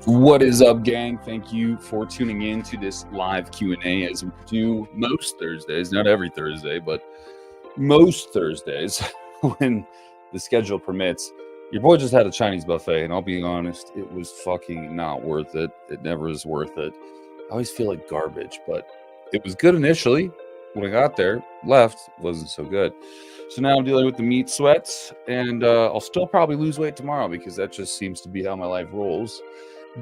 What is up, gang? Thank you for tuning in to this live Q&A as we do most Thursdays, not every Thursday, but most Thursdays when the schedule permits. Your boy just had a Chinese buffet, and I'll be honest, it was fucking not worth it. It never is worth it. I always feel like garbage, but it was good initially. When I got there, left, wasn't so good. So now I'm dealing with the meat sweats, and I'll still probably lose weight tomorrow because that just seems to be how my life rolls.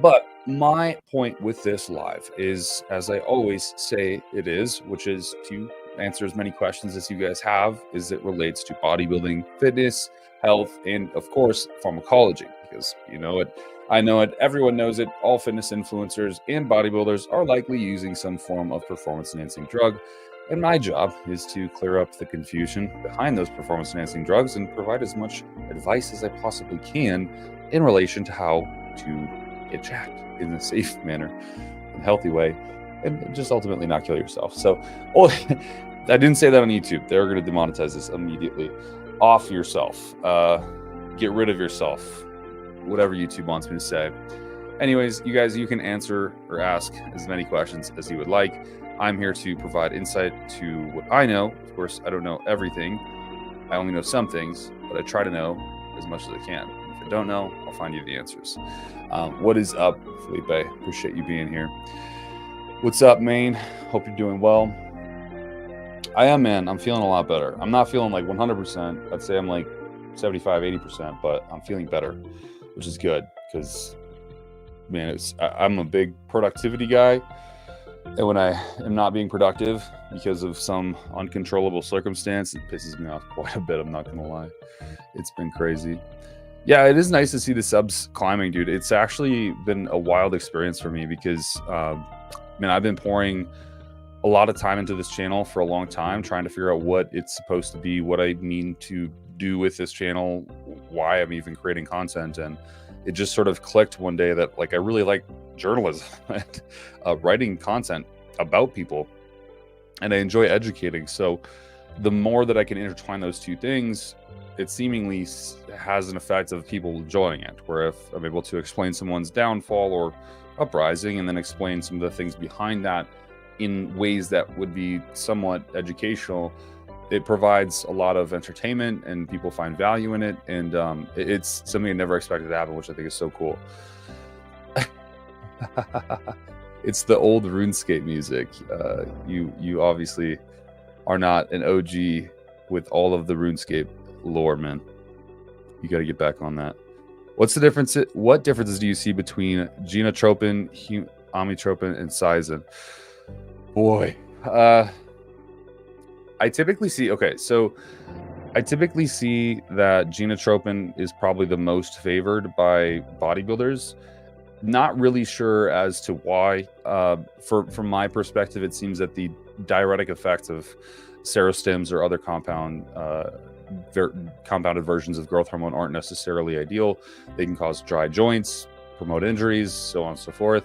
But my point with this live is, as I always say it is, which is to answer as many questions as you guys have as it relates to bodybuilding, fitness, health, and of course, pharmacology, because you know it, I know it, everyone knows it, all fitness influencers and bodybuilders are likely using some form of performance-enhancing drug. And my job is to clear up the confusion behind those performance-enhancing drugs and provide as much advice as I possibly can in relation to how to get jacked in a safe manner, in a healthy way, and just ultimately not kill yourself. So, I didn't say that on YouTube. They're going to demonetize this immediately. Off yourself. Get rid of yourself. Whatever YouTube wants me to say. Anyways, you guys, you can answer or ask as many questions as you would like. I'm here to provide insight to what I know. Of course, I don't know everything. I only know some things, but I try to know as much as I can. If I don't know, I'll find you the answers. What is up, Felipe? Appreciate you being here. What's up, Maine? Hope you're doing well. I am, man. I'm feeling a lot better. I'm not feeling like 100%. I'd say I'm like 75, 80%, but I'm feeling better, which is good because, man, I'm a big productivity guy. And when I am not being productive because of some uncontrollable circumstance, it pisses me off quite a bit. I'm not going to lie. It's been crazy. Yeah, it is nice to see the subs climbing, dude. It's actually been a wild experience for me because, man, I've been pouring a lot of time into this channel for a long time, trying to figure out what it's supposed to be, what I mean to do with this channel, why I'm even creating content. And it just sort of clicked one day that, like, I really like journalism and writing content about people, and I enjoy educating. So the more that I can intertwine those two things, it seemingly has an effect of people enjoying it, where if I'm able to explain someone's downfall or uprising and then explain some of the things behind that in ways that would be somewhat educational, it provides a lot of entertainment and people find value in it. And it's something I never expected to happen, which I think is so cool. It's the old RuneScape music. You obviously are not an OG with all of the RuneScape lore, man. You got to get back on that. What's the difference? What differences do you see between genotropin, amitropin, and Seizen? Boy, I typically see that genotropin is probably the most favored by bodybuilders. Not really sure as to why. From my perspective, it seems that the diuretic effects of serostims or other compounded versions of growth hormone aren't necessarily ideal. They can cause dry joints, promote injuries, so on and so forth.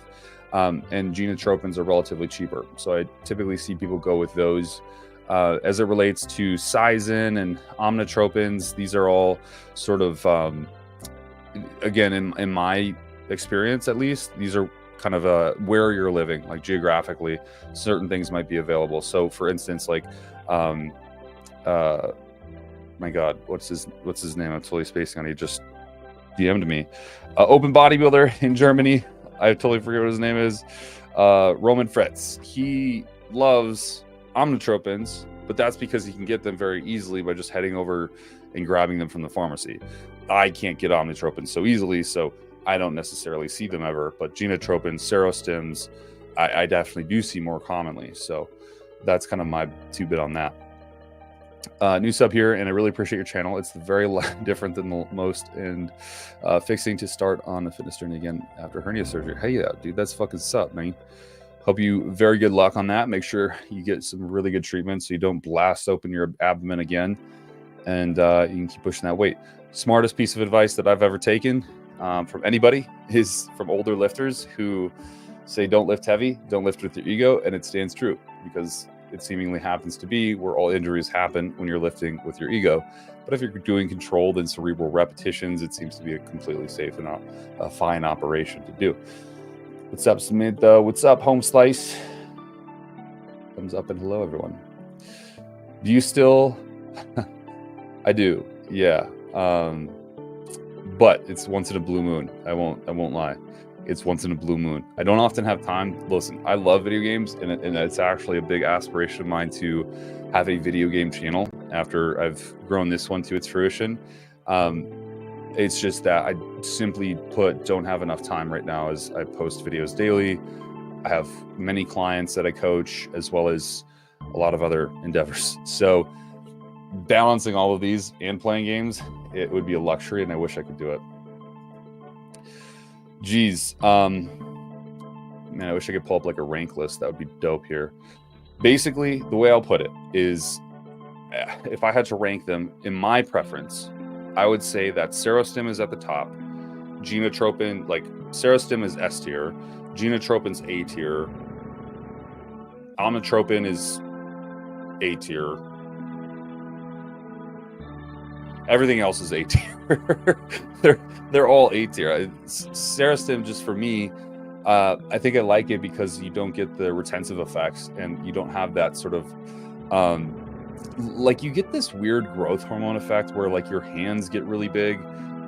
And genotropins are relatively cheaper. So I typically see people go with those. As it relates to Seizen and omnitropins, these are all sort of, again, in my experience at least, these are kind of where you're living, like geographically, certain things might be available. So for instance, like, my God, what's his name? I'm totally spacing on it. He just DM'd me. Open bodybuilder in Germany. I totally forget what his name is. Roman Fritz. He loves omnitropins, but that's because he can get them very easily by just heading over and grabbing them from the pharmacy. I can't get omnitropins so easily, so I don't necessarily see them ever. But genotropins, serostims, I definitely do see more commonly. So that's kind of my 2-bit on that. New sub here, and I really appreciate your channel. It's very different than the most, and fixing to start on the fitness journey again after hernia surgery. Hey, yeah, dude, that's fucking sup, man. Hope you very good luck on that. Make sure you get some really good treatment so you don't blast open your abdomen again, and you can keep pushing that weight. Smartest piece of advice that I've ever taken from anybody is from older lifters who say don't lift heavy, don't lift with your ego, and it stands true because it seemingly happens to be where all injuries happen when you're lifting with your ego. But if you're doing controlled and cerebral repetitions, it seems to be a completely safe and a fine operation to do. What's up, Samantha? What's up, Home Slice? Thumbs up and hello, everyone. Do you still? I do, yeah. But it's once in a blue moon. I won't lie. It's once in a blue moon. I don't often have time. Listen, I love video games, and it's actually a big aspiration of mine to have a video game channel after I've grown this one to its fruition. It's just that I simply put don't have enough time right now as I post videos daily. I have many clients that I coach, as well as a lot of other endeavors. So balancing all of these and playing games, it would be a luxury, and I wish I could do it. Geez, man, I wish I could pull up like a rank list. That would be dope here. Basically, the way I'll put it is, if I had to rank them in my preference, I would say that Serostim is at the top. Genotropin, like Serostim is S tier. Genotropin's A tier. Omnitropin is A tier. Everything else is A tier. they're all A tier. Serostim, just for me, I think I like it because you don't get the retentive effects, and you don't have that sort of like, you get this weird growth hormone effect where like your hands get really big,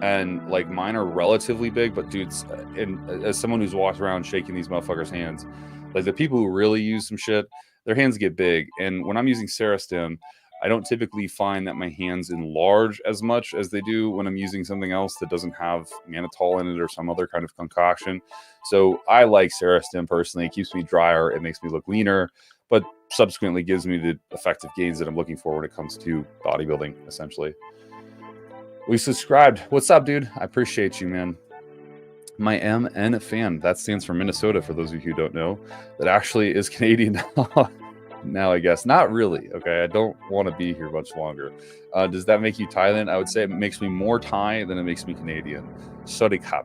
and like mine are relatively big, but dudes, and as someone who's walked around shaking these motherfuckers' hands, like the people who really use some shit, their hands get big. And when I'm using Serostim, I don't typically find that my hands enlarge as much as they do when I'm using something else that doesn't have mannitol in it or some other kind of concoction. So I like Serostim personally. It keeps me drier. It makes me look leaner, but subsequently gives me the effective gains that I'm looking for when it comes to bodybuilding, essentially. We subscribed. What's up, dude? I appreciate you, man. My MN fan. That stands for Minnesota, for those of you who don't know. That actually is Canadian now, I guess. Not really, okay? I don't want to be here much longer. Does that make you Thailand? I would say it makes me more Thai than it makes me Canadian. Sorry, Kap.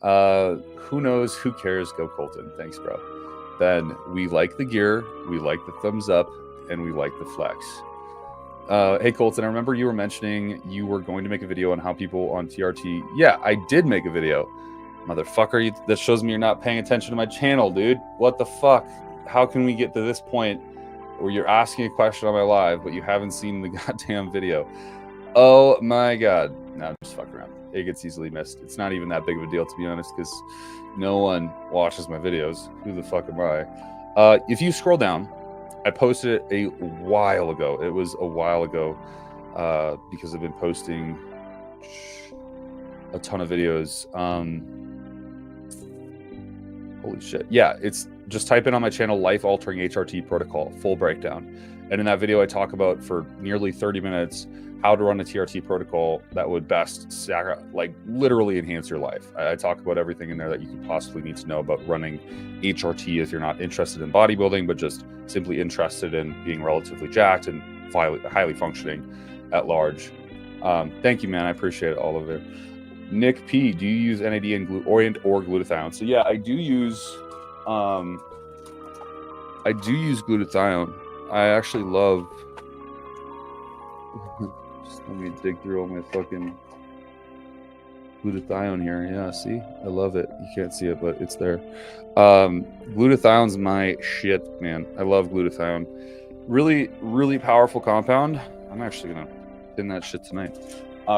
Who knows? Who cares? Go Colton. Thanks, bro. Then we like the gear, we like the thumbs up, and we like the flex. Hey, Colton, I remember you were mentioning you were going to make a video on how people on TRT... Yeah, I did make a video. Motherfucker, that shows me you're not paying attention to my channel, dude. What the fuck? How can we get to this point where you're asking a question on my live, but you haven't seen the goddamn video? Oh my god. No, just fuck around. It gets easily missed. It's not even that big of a deal, to be honest, because no one watches my videos. Who the fuck am I? If you scroll down, I posted it a while ago. It was a while ago because I've been posting a ton of videos. Holy shit. Yeah, it's just type in on my channel, life-altering HRT protocol, full breakdown. And in that video, I talk about for nearly 30 minutes how to run a TRT protocol that would best, like, literally enhance your life. I talk about everything in there that you could possibly need to know about running HRT if you're not interested in bodybuilding, but just simply interested in being relatively jacked and highly functioning at large. Thank you, man. I appreciate all of it. Nick P, do you use NAD and or glutathione? So yeah, I do use glutathione. I actually love. Just let me dig through all my fucking glutathione here. Yeah, see, I love it. You can't see it, but it's there. Glutathione's my shit, man. I love glutathione. Really, really powerful compound. I'm actually gonna pin that shit tonight.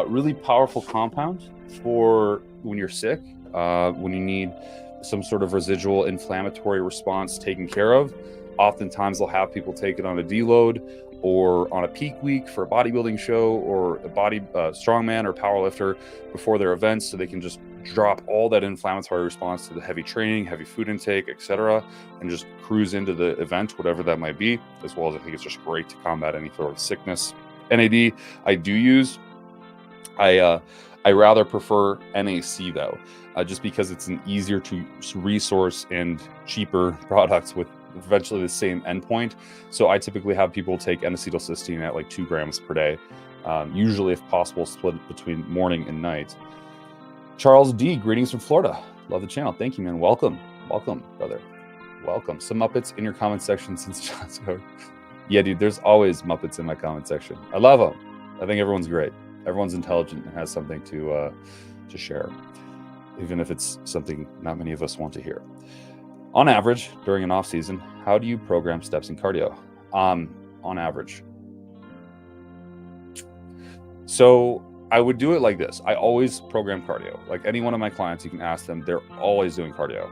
Really powerful compound for when you're sick, when you need some sort of residual inflammatory response taken care of. Oftentimes they'll have people take it on a deload or on a peak week for a bodybuilding show or a strongman or powerlifter before their events, so they can just drop all that inflammatory response to the heavy training, heavy food intake, etc., and just cruise into the event, whatever that might be. As well as I think it's just great to combat any sort of sickness. NAD I do use. I rather prefer NAC though, just because it's an easier to resource and cheaper product with eventually the same endpoint. So I typically have people take N-acetylcysteine at like 2 grams per day, usually if possible split between morning and night. Charles D, greetings from Florida. Love the channel. Thank you, man. Welcome, brother. Welcome. Some Muppets in your comment section since John's covered. Yeah, dude, there's always Muppets in my comment section. I love them. I think everyone's great. Everyone's intelligent and has something to share, even if it's something not many of us want to hear. On average, during an off season, how do you program steps in cardio? On average. So I would do it like this. I always program cardio. Like any one of my clients, you can ask them, they're always doing cardio.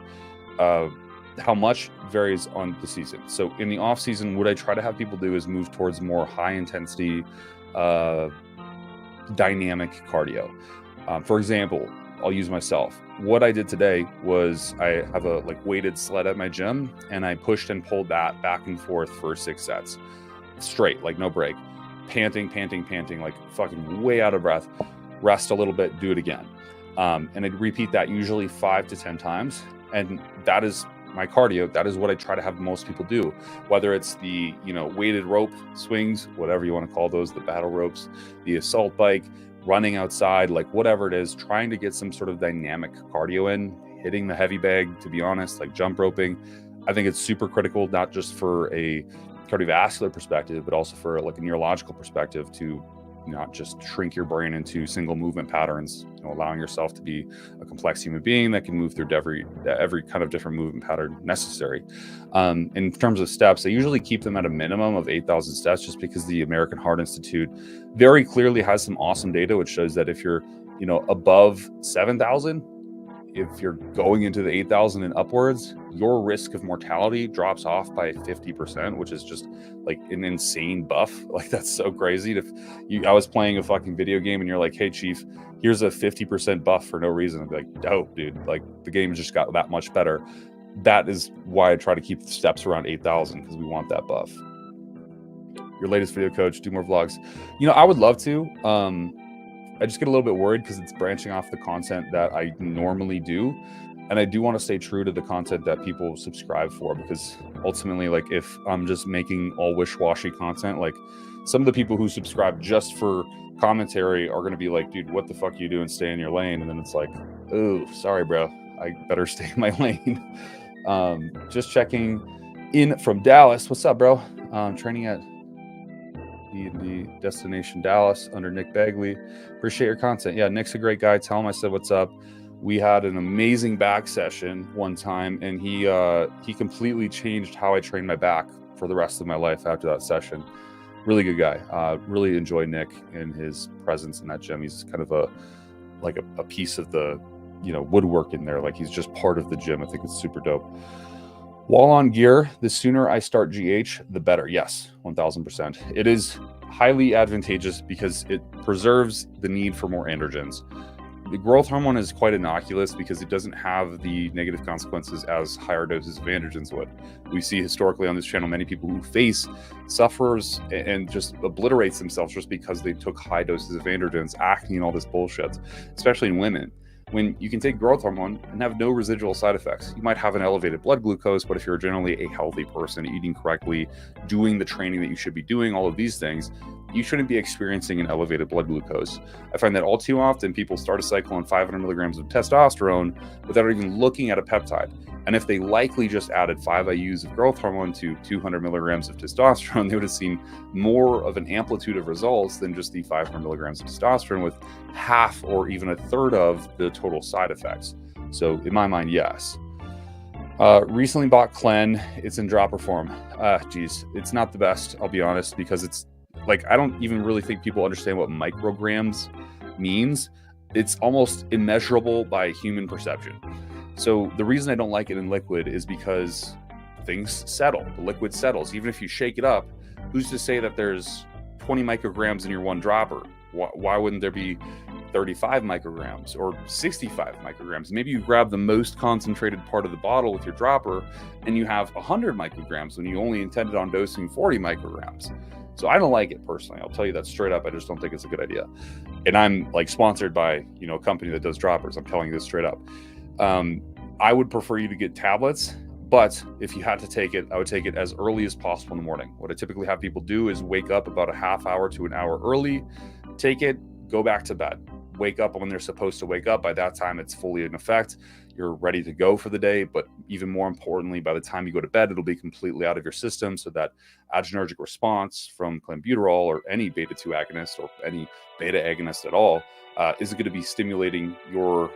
How much varies on the season. So in the off season, what I try to have people do is move towards more high intensity, dynamic cardio. For example, I'll use myself. What I did today was I have a weighted sled at my gym, and I pushed and pulled that back and forth for 6 sets straight, like no break, panting, like fucking way out of breath, rest a little bit, do it again. And I'd repeat that usually 5 to 10 times. And that is my cardio. That is what I try to have most people do, whether it's the, weighted rope swings, whatever you want to call those, the battle ropes, the assault bike, running outside, like whatever it is, trying to get some sort of dynamic cardio in, hitting the heavy bag, to be honest, like jump roping. I think it's super critical, not just for a cardiovascular perspective, but also for like a neurological perspective, to not just shrink your brain into single movement patterns, allowing yourself to be a complex human being that can move through every kind of different movement pattern necessary. In terms of steps, I usually keep them at a minimum of 8,000 steps, just because the American Heart Institute very clearly has some awesome data, which shows that if you're, above 7,000, if you're going into the 8,000 and upwards, your risk of mortality drops off by 50%, which is just like an insane buff. Like, that's so crazy. I was playing a fucking video game and you're like, hey chief, here's a 50% buff for no reason. I'd be like, dope, dude. Like, the game just got that much better. That is why I try to keep the steps around 8,000, because we want that buff. Your latest video, coach, do more vlogs. I would love to. I just get a little bit worried because it's branching off the content that I normally do. And I do want to stay true to the content that people subscribe for, because ultimately, like, if I'm just making all wish-washy content, like, some of the people who subscribe just for commentary are going to be like, dude, what the fuck are you doing? Stay in your lane. And then it's like, oh, sorry, bro. I better stay in my lane. Just checking in from Dallas. What's up, bro? Training at the destination Dallas under Nick Bagley. Appreciate your content. Yeah, Nick's a great guy. Tell him I said what's up. We had an amazing back session one time, and he completely changed how I train my back for the rest of my life after that session. Really good guy. Really enjoy Nick and his presence in that gym. He's kind of a piece of the woodwork in there. Like, he's just part of the gym. I think it's super dope. While on gear, the sooner I start GH, the better. Yes, 1000%. It is highly advantageous because it preserves the need for more androgens. The growth hormone is quite innocuous because it doesn't have the negative consequences as higher doses of androgens would. We see historically on this channel many people who face sufferers and just obliterates themselves just because they took high doses of androgens, acne and all this bullshit, especially in women. When you can take growth hormone and have no residual side effects. You might have an elevated blood glucose, but if you're generally a healthy person, eating correctly, doing the training that you should be doing, all of these things, you shouldn't be experiencing an elevated blood glucose. I find that all too often people start a cycle on 500 milligrams of testosterone without even looking at a peptide. And if they likely just added 5 IUs of growth hormone to 200 milligrams of testosterone, they would have seen more of an amplitude of results than just the 500 milligrams of testosterone, with half or even a third of the total side effects. So in my mind, yes. Recently bought Clen. It's in dropper form. Geez, it's not the best, I'll be honest, because it's like, I don't even really think people understand what micrograms means. It's almost immeasurable by human perception. So the reason I don't like it in liquid is because things settle. The liquid settles. Even if you shake it up, who's to say that there's 20 micrograms in your one dropper? Why wouldn't there be 35 micrograms or 65 micrograms? Maybe you grab the most concentrated part of the bottle with your dropper and you have 100 micrograms when you only intended on dosing 40 micrograms. So I don't like it personally. I'll tell you that straight up. I just don't think it's a good idea. And I'm like sponsored by, a company that does droppers. I'm telling you this straight up. I would prefer you to get tablets, but if you had to take it, I would take it as early as possible in the morning. What I typically have people do is wake up about a half hour to an hour early, take it, go back to bed, wake up when they're supposed to wake up. By that time, it's fully in effect. You're ready to go for the day. But even more importantly, by the time you go to bed, it'll be completely out of your system, so that adrenergic response from clenbuterol or any beta-2 agonist or any beta agonist at all is going to be stimulating your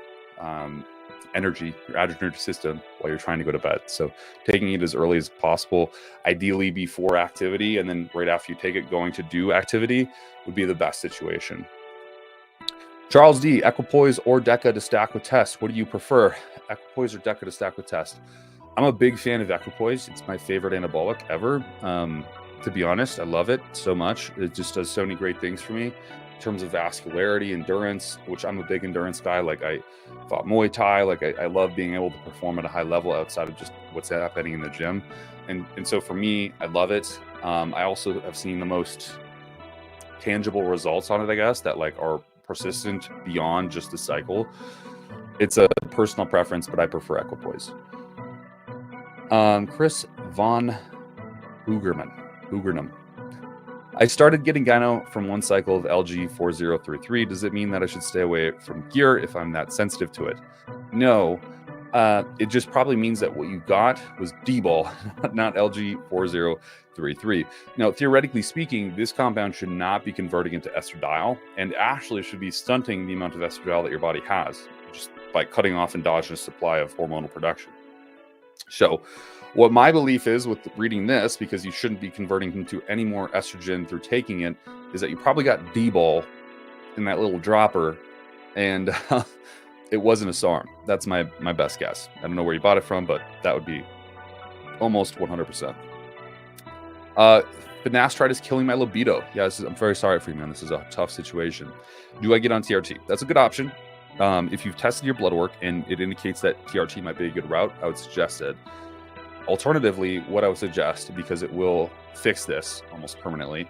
energy, your adrenergic system while you're trying to go to bed. So taking it as early as possible, ideally before activity, and then right after you take it, going to do activity would be the best situation. Charles D, equipoise or deca to stack with test. What do you prefer, equipoise or deca to stack with test? I'm a big fan of equipoise. It's my favorite anabolic ever. To be honest, I love it so much. It just does so many great things for me in terms of vascularity, endurance, which I'm a big endurance guy. Like I fought Muay Thai. Like I love being able to perform at a high level outside of just what's happening in the gym. And so for me, I love it. I also have seen the most tangible results on it, I guess, that like are persistent beyond just the cycle. It's a personal preference, but I prefer equipoise. Chris Von Hoogerman. I started getting gyno from one cycle of LG4033. Does it mean that I should stay away from gear if I'm that sensitive to it? No. It just probably means that what you got was D-ball, not LG4033. Now, theoretically speaking, this compound should not be converting into estradiol, and actually should be stunting the amount of estradiol that your body has, just by cutting off endogenous supply of hormonal production. So what my belief is with reading this, because you shouldn't be converting into any more estrogen through taking it, is that you probably got D-ball in that little dropper, and it wasn't a SARM. That's my best guess. I don't know where you bought it from, but that would be almost 100%. Finasteride is killing my libido. Yeah, I'm very sorry for you, man. This is a tough situation. Do I get on TRT? That's a good option. If you've tested your blood work and it indicates that TRT might be a good route, I would suggest it. Alternatively, what I would suggest, because it will fix this almost permanently,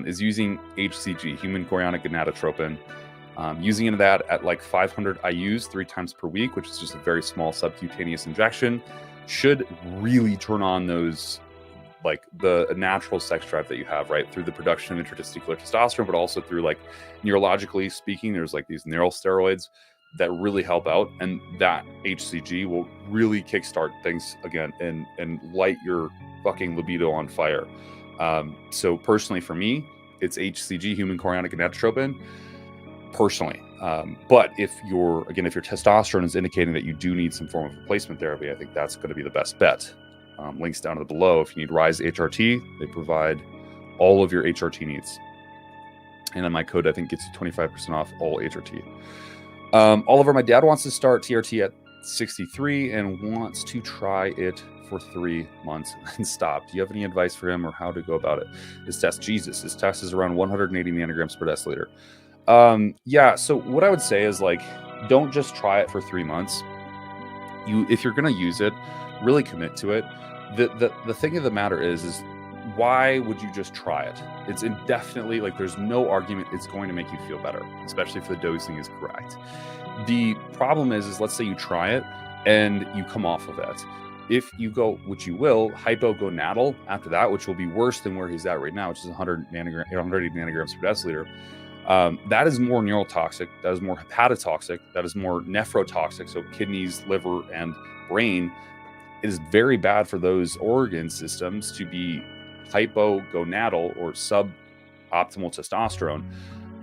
is using HCG, human chorionic gonadotropin. Using that at like 500 IUs 3 times per week, which is just a very small subcutaneous injection, should really turn on those, like the natural sex drive that you have, right? Through the production of intratesticular testosterone, but also through, like, neurologically speaking, there's like these neural steroids that really help out, and that HCG will really kickstart things again and light your fucking libido on fire. So personally for me, it's HCG, human chorionic gonadotropin, personally. But if your testosterone is indicating that you do need some form of replacement therapy, I think that's going to be the best bet. Links down to below. If you need Rise HRT, they provide all of your HRT needs. And then my code, I think, gets you 25% off all HRT. Oliver, my dad wants to start TRT at 63 and wants to try it for 3 months and stop. Do you have any advice for him or how to go about it? His test is around 180 nanograms per deciliter. Yeah, so what I would say is, like, don't just try it for 3 months. If you're going to use it, really commit to it. The thing of the matter is why would you just try it? It's indefinitely, like, there's no argument it's going to make you feel better, especially if the dosing is correct. The problem is let's say you try it and you come off of it. If you go, which you will, hypogonadal after that, which will be worse than where he's at right now, which is 180 nanograms per deciliter, that is more neurotoxic, that is more hepatotoxic, that is more nephrotoxic, so kidneys, liver, and brain. It is very bad for those organ systems to be hypogonadal or suboptimal testosterone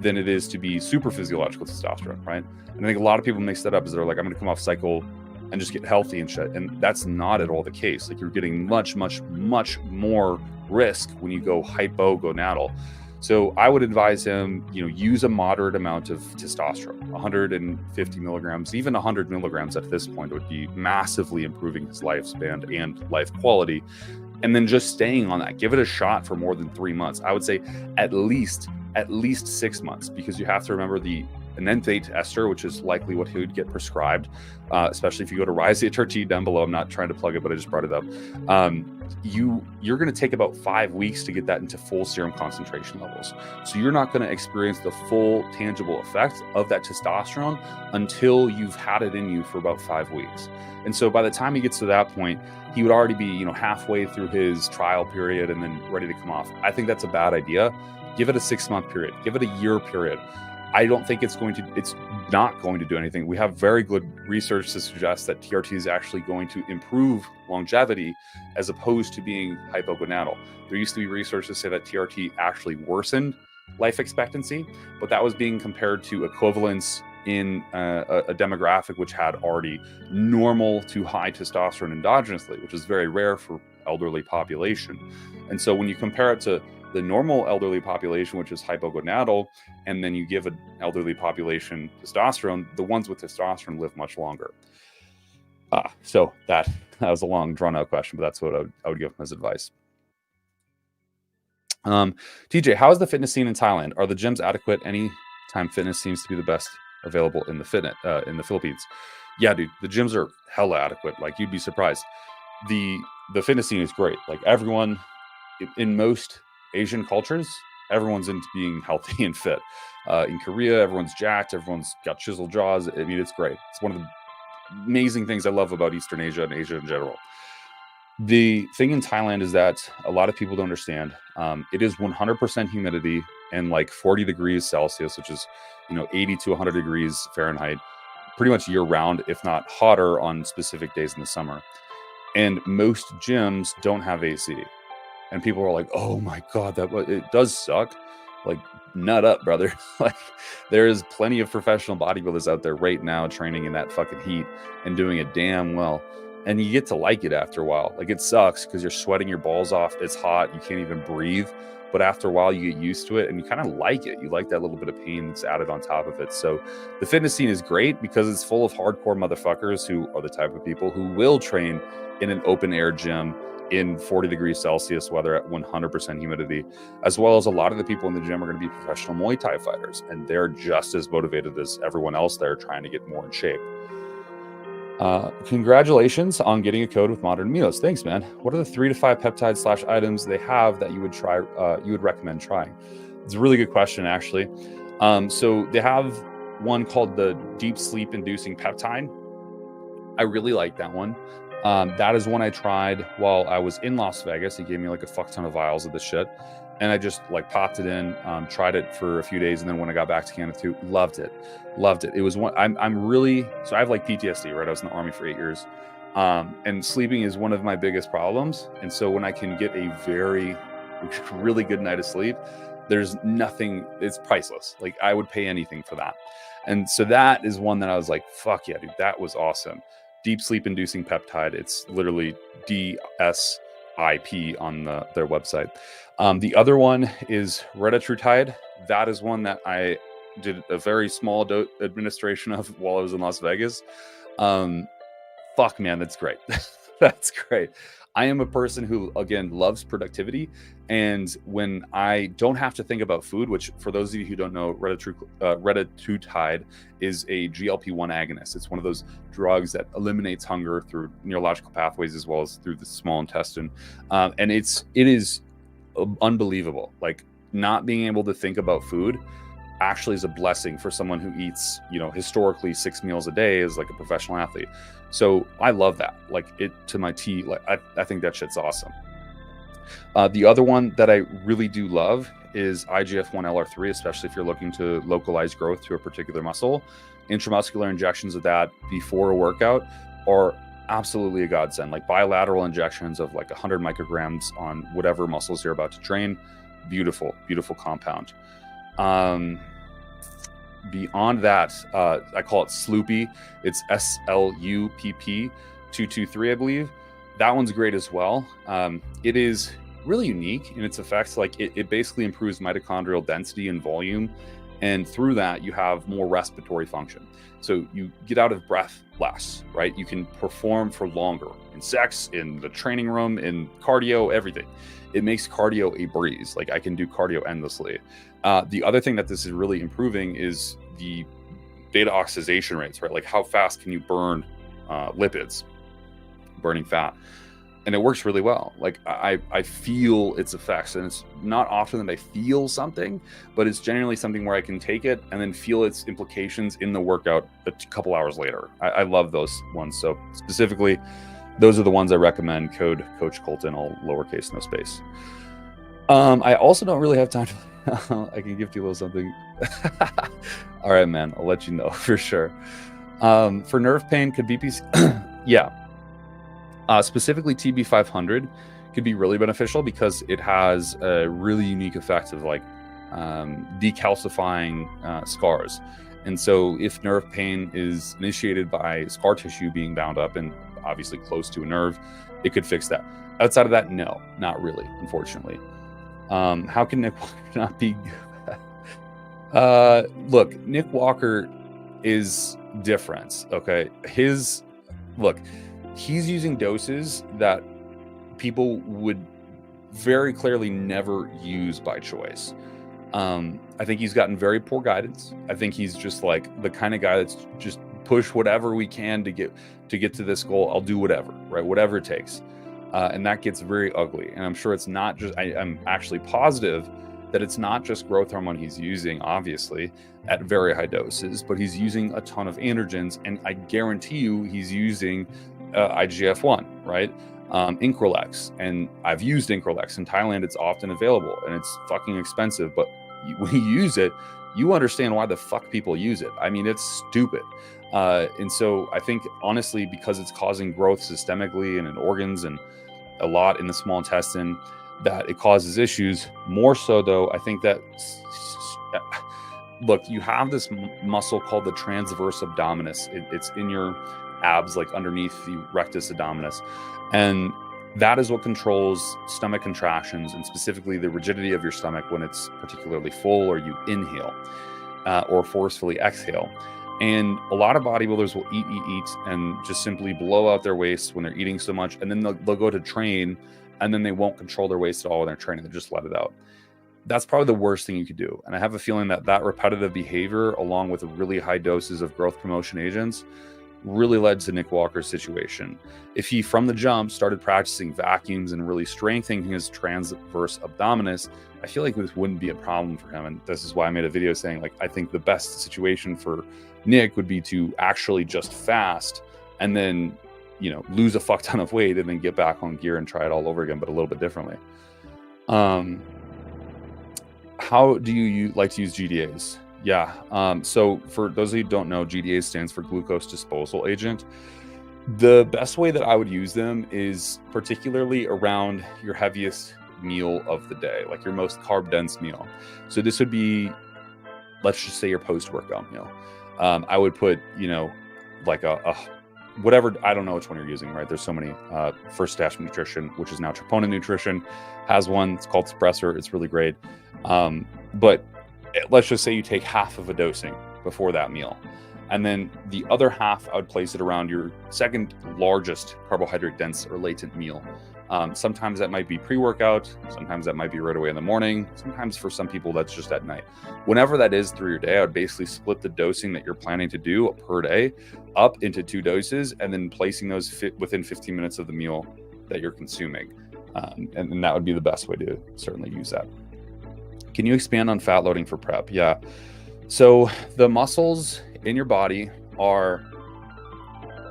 than it is to be super physiological testosterone, right? And I think a lot of people mix that up, is they're like, I'm going to come off cycle and just get healthy and shit. And that's not at all the case. Like, you're getting much, much, much more risk when you go hypogonadal. So I would advise him, use a moderate amount of testosterone, 150 milligrams, even 100 milligrams at this point would be massively improving his lifespan and life quality. And then just staying on that, give it a shot for more than 3 months. I would say at least 6 months, because you have to remember the enanthate ester, which is likely what he would get prescribed, especially if you go to Rise HRT down below. I'm not trying to plug it, but I just brought it up. You're going to take about 5 weeks to get that into full serum concentration levels. So you're not going to experience the full tangible effect of that testosterone until you've had it in you for about 5 weeks. And so by the time he gets to that point, he would already be, halfway through his trial period and then ready to come off. I think that's a bad idea. Give it a 6-month period. Give it a year period. I don't think it's not going to do anything. We have very good research to suggest that TRT is actually going to improve longevity as opposed to being hypogonadal. There used to be research to say that TRT actually worsened life expectancy, but that was being compared to equivalence in a demographic which had already normal to high testosterone endogenously, which is very rare for elderly population. And so when you compare it to the normal elderly population, which is hypogonadal, and then you give an elderly population testosterone, the ones with testosterone live much longer. So that was a long, drawn-out question, but that's what I would give them as advice. TJ, how is the fitness scene in Thailand? Are the gyms adequate? Anytime Fitness seems to be the best available in the Philippines. Yeah, dude, the gyms are hella adequate. Like, you'd be surprised. The fitness scene is great. Like, everyone in most Asian cultures, everyone's into being healthy and fit. In Korea, everyone's jacked, everyone's got chiseled jaws. I mean, it's great. It's one of the amazing things I love about Eastern Asia and Asia in general. The thing in Thailand is that a lot of people don't understand. It is 100% humidity and like 40 degrees Celsius, which is 80 to 100 degrees Fahrenheit, pretty much year round, if not hotter on specific days in the summer. And most gyms don't have AC. And people are like, oh my God, it does suck. Like, nut up, brother. Like, there is plenty of professional bodybuilders out there right now training in that fucking heat and doing it damn well. And you get to like it after a while. Like, it sucks because you're sweating your balls off. It's hot. You can't even breathe. But after a while, you get used to it and you kind of like it. You like that little bit of pain that's added on top of it. So the fitness scene is great because it's full of hardcore motherfuckers who are the type of people who will train in an open air gym in 40 degrees Celsius weather at 100% humidity, as well as a lot of the people in the gym are going to be professional Muay Thai fighters, and they're just as motivated as everyone else there trying to get more in shape. Congratulations on getting a code with Modern Aminos. Thanks, man. What are the 3 to 5 peptides / items they have that you would recommend trying? It's a really good question, actually. So they have one called the deep sleep inducing peptide. I really like that one. That is one I tried while I was in Las Vegas. He gave me like a fuck ton of vials of this shit. And I just like popped it in, tried it for a few days. And then when I got back to Canada too, loved it. It was one, so I have like PTSD, right? I was in the Army for 8 years. And sleeping is one of my biggest problems. And so when I can get a really good night of sleep, there's nothing, it's priceless. Like, I would pay anything for that. And so that is one that I was like, fuck yeah, dude, that was awesome. Deep sleep inducing peptide. It's literally DSIP on their website. The other one is retatrutide. That is one that I did a very small administration of while I was in Las Vegas. Fuck, man, that's great. That's great. I am a person who, again, loves productivity. And when I don't have to think about food, which for those of you who don't know, retatrutide is a GLP-1 agonist. It's one of those drugs that eliminates hunger through neurological pathways as well as through the small intestine. And it is unbelievable. Like, not being able to think about food actually is a blessing for someone who eats, historically 6 meals a day as like a professional athlete. So I love that, like, it to my T. Like, I think that shit's awesome. The other one that I really do love is IGF-1LR3, especially if you're looking to localize growth to a particular muscle. Intramuscular injections of that before a workout are absolutely a godsend. Like, bilateral injections of like 100 micrograms on whatever muscles you're about to train. Beautiful, beautiful compound. Beyond that, I call it Sloopy. It's SLUPP 223, I believe. That one's great as well. It is really unique in its effects. Like, it basically improves mitochondrial density and volume, and through that you have more respiratory function. So you get out of breath less, right? You can perform for longer in sex, in the training room, in cardio, everything. It makes cardio a breeze. Like, I can do cardio endlessly. The other thing that this is really improving is the beta oxidation rates, right? Like, how fast can you burn lipids, burning fat? And it works really well. Like, I feel its effects, and it's not often that I feel something, but it's generally something where I can take it and then feel its implications in the workout a couple hours later. I love those ones. So specifically, those are the ones I recommend. Code Coachkolton, all lowercase, no space. I also don't really have time to, I can gift you a little something. All right, man, I'll let you know for sure. For nerve pain, could BPC, yeah. Specifically TB500 could be really beneficial because it has a really unique effect of like decalcifying scars. And so if nerve pain is initiated by scar tissue being bound up and obviously close to a nerve, it could fix that. Outside of that, no, not really, unfortunately. How can Nick Walker not be? Look, Nick Walker is different. Okay, he's using doses that people would very clearly never use by choice. I think he's gotten very poor guidance. I think he's just like the kind of guy that's just push whatever we can to get to this goal. I'll do whatever, right? Whatever it takes. And that gets very ugly. And I'm sure it's not just, I'm actually positive that it's not just growth hormone he's using, obviously, at very high doses, but he's using a ton of androgens. And I guarantee you he's using IGF-1, right? Increlex. And I've used Increlex. In Thailand, it's often available and it's fucking expensive. But when you use it, you understand why the fuck people use it. I mean, it's stupid. And so I think, honestly, because it's causing growth systemically and in organs and a lot in the small intestine, that it causes issues. More so, though, I think that, look, you have this muscle called the transverse abdominis. It's in your abs, like underneath the rectus abdominis. And that is what controls stomach contractions and specifically the rigidity of your stomach when it's particularly full or you inhale or forcefully exhale. And a lot of bodybuilders will eat and just simply blow out their waist when they're eating so much. And then they'll go to train and then they won't control their waist at all when they're training. They just let it out. That's probably the worst thing you could do. And I have a feeling that repetitive behavior, along with really high doses of growth promotion agents, really led to Nick Walker's situation. If he, from the jump, started practicing vacuums and really strengthening his transverse abdominis, I feel like this wouldn't be a problem for him. And this is why I made a video saying, like, I think the best situation for Nick would be to actually just fast and then, you know, lose a fuck ton of weight and then get back on gear and try it all over again, but a little bit differently. How do you like to use GDAs? Yeah. So for those of you who don't know, GDA stands for glucose disposal agent. The best way that I would use them is particularly around your heaviest meal of the day, like your most carb dense meal. So this would be, let's just say, your post-workout meal. I would put, you know, like a whatever, I don't know which one you're using, right? There's so many. First Stash Nutrition, which is now Troponin Nutrition, has one. It's called Suppressor. It's really great. But let's just say you take half of a dosing before that meal. And then the other half, I would place it around your second largest carbohydrate dense or latent meal. Sometimes that might be pre-workout. Sometimes that might be right away in the morning. Sometimes for some people, that's just at night. Whenever that is through your day, I would basically split the dosing that you're planning to do per day up into 2 doses and then placing those within 15 minutes of the meal that you're consuming. And that would be the best way to certainly use that. Can you expand on fat loading for prep? Yeah. So the muscles in your body are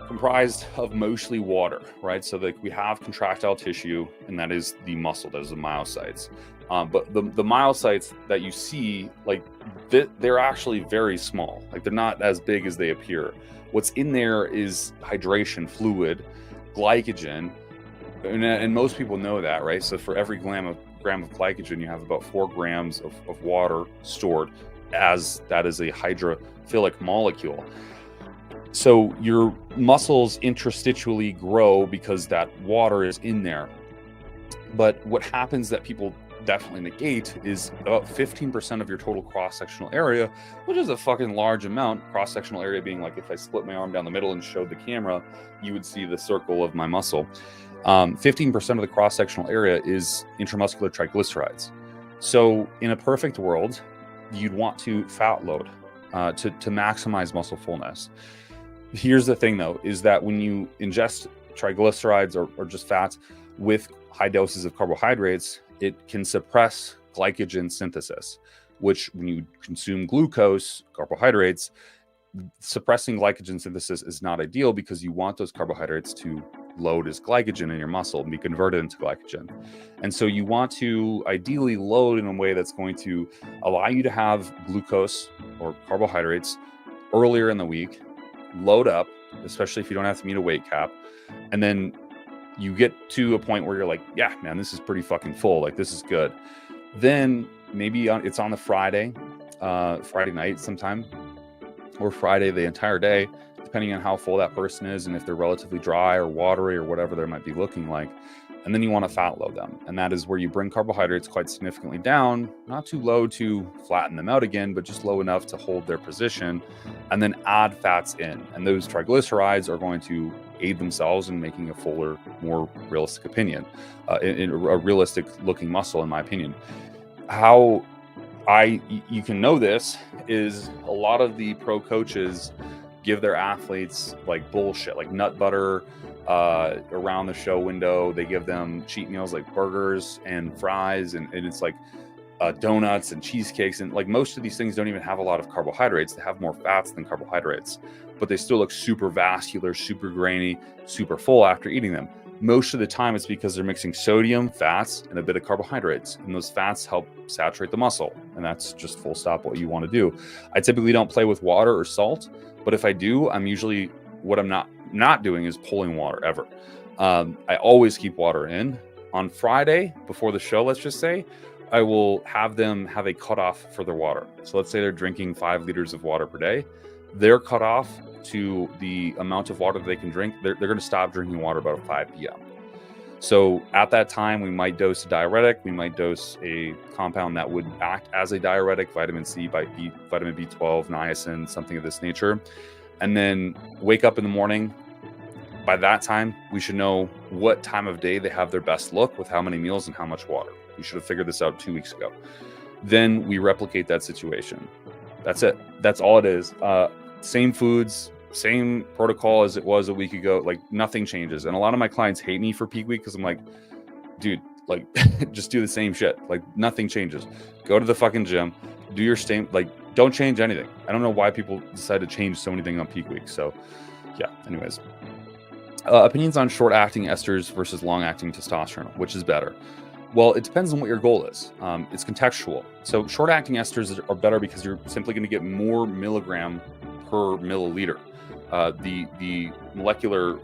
comprised of mostly water, right? So that we have contractile tissue, and that is the muscle, that is the myocytes. But the myocytes that you see, like they're actually very small. Like they're not as big as they appear. What's in there is hydration, fluid, glycogen, and most people know that, right? So for every gram of glycogen, you have about 4 grams of water stored, as that is a hydrophilic molecule. So your muscles interstitially grow because that water is in there. But what happens that people definitely negate is about 15% of your total cross-sectional area, which is a fucking large amount. Cross-sectional area being like, if I split my arm down the middle and showed the camera, you would see the circle of my muscle. 15% of the cross-sectional area is intramuscular triglycerides. So in a perfect world, you'd want to fat load to maximize muscle fullness. Here's the thing, though, is that when you ingest triglycerides or just fats with high doses of carbohydrates, it can suppress glycogen synthesis, which when you consume glucose, carbohydrates, suppressing glycogen synthesis is not ideal because you want those carbohydrates to load as glycogen in your muscle and be converted into glycogen. And so you want to ideally load in a way that's going to allow you to have glucose or carbohydrates earlier in the week, load up, especially if you don't have to meet a weight cap. And then you get to a point where you're like, yeah, man, this is pretty fucking full. Like, this is good. Then maybe it's on the Friday night sometime. or Friday the entire day, depending on how full that person is and if they're relatively dry or watery or whatever they might be looking like. And then you want to fat load them. And that is where you bring carbohydrates quite significantly down, not too low to flatten them out again, but just low enough to hold their position, and then add fats in. And those triglycerides are going to aid themselves in making a fuller, more realistic opinion, in a realistic looking muscle, in my opinion. How you can know this is a lot of the pro coaches give their athletes like bullshit, like nut butter around the show window. They give them cheat meals like burgers and fries, and it's like donuts and cheesecakes, and like most of these things don't even have a lot of carbohydrates. They have more fats than carbohydrates, but they still look super vascular, super grainy, super full after eating them. Most of the time it's because they're mixing sodium, fats, and a bit of carbohydrates, and those fats help saturate the muscle, and that's just full stop what you want to do. I typically don't play with water or salt, but if I do, I'm usually, what I'm not doing is pulling water ever. I always keep water in. On Friday before the show, let's just say, I will have them have a cutoff for their water. So let's say they're drinking 5 liters of water per day. Their cutoff to the amount of water that they can drink, they're going to stop drinking water about 5 p.m. So at that time, we might dose a diuretic. We might dose a compound that would act as a diuretic, vitamin C, vitamin B12, niacin, something of this nature. And then wake up in the morning. By that time, we should know what time of day they have their best look with how many meals and how much water. We should have figured this out 2 weeks ago. Then we replicate that situation. That's it. That's all it is. Same foods, same protocol as it was a week ago. Like nothing changes. And a lot of my clients hate me for peak week because I'm like, dude, like just do the same shit. Like nothing changes. Go to the fucking gym, do your same, like don't change anything. I don't know why people decide to change so many things on peak week. So yeah, anyways. Opinions on short-acting esters versus long-acting testosterone, which is better? Well, it depends on what your goal is. It's contextual. So short-acting esters are better because you're simply going to get more milligram per milliliter. The molecular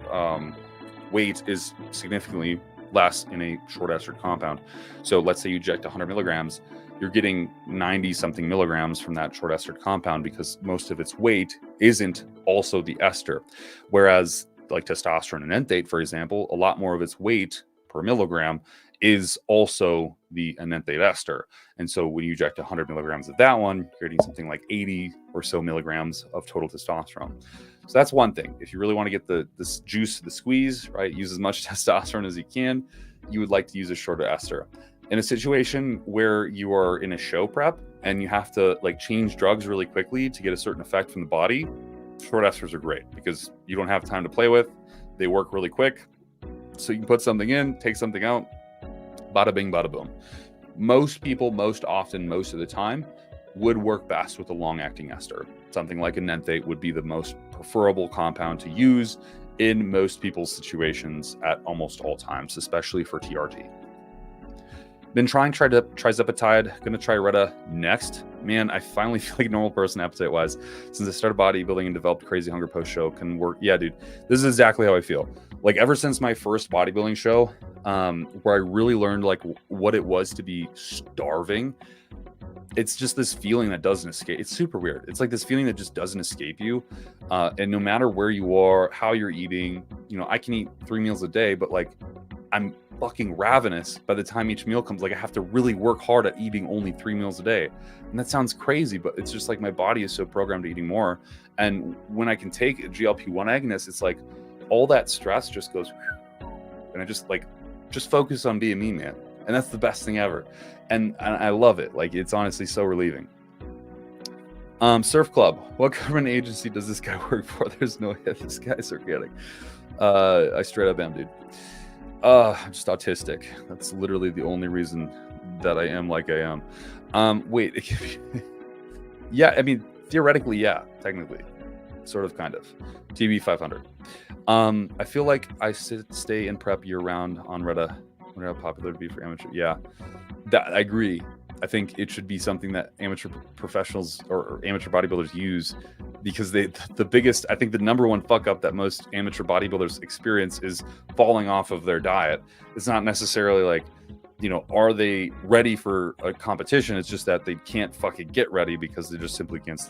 weight is significantly less in a short ester compound. So let's say you inject 100 milligrams, you're getting 90 something milligrams from that short ester compound because most of its weight isn't also the ester. Whereas like testosterone and enanthate, for example, a lot more of its weight per milligram is also the enanthate ester. And so when you inject 100 milligrams of that one, you're getting something like 80 or so milligrams of total testosterone. So that's one thing. If you really want to get this juice, the squeeze, right, use as much testosterone as you can, you would like to use a shorter ester. In a situation where you are in a show prep and you have to like change drugs really quickly to get a certain effect from the body, short esters are great because you don't have time to play with. They work really quick. So you can put something in, take something out, bada bing, bada boom. Most people, most often, most of the time, would work best with a long-acting ester. Something like enanthate would be the most preferable compound to use in most people's situations at almost all times, especially for TRT. Been trying trizepatide, gonna try Retta next. Man, I finally feel like a normal person appetite-wise. Since I started bodybuilding and developed crazy hunger post-show, can work. Yeah, dude, this is exactly how I feel. Like ever since my first bodybuilding show, where I really learned like what it was to be starving, it's just this feeling that doesn't escape. It's super weird. It's like this feeling that just doesn't escape you. And no matter where you are, how you're eating, you know, I can eat 3 meals a day, but like I'm fucking ravenous by the time each meal comes. Like I have to really work hard at eating only 3 meals a day. And that sounds crazy, but it's just like my body is so programmed to eating more. And when I can take a GLP-1 agonist, it's like all that stress just goes, and I just focus on being me, man. And that's the best thing ever. And I love it. Like it's honestly so relieving. Surf Club. What government agency does this guy work for? There's no way this guy's organic. I straight up am, dude. I'm just autistic. That's literally the only reason that I am like I am. Wait. Yeah, I mean, theoretically, yeah, technically. Sort of, kind of. TB 500. I feel like I stay in prep year round on Retta. Wonder how popular it'd be for amateur. Yeah, I agree. I think it should be something that amateur professionals or amateur bodybuilders use, because the biggest, I think the number one fuck up that most amateur bodybuilders experience is falling off of their diet. It's not necessarily like, you know, are they ready for a competition? It's just that they can't fucking get ready because they just simply can't.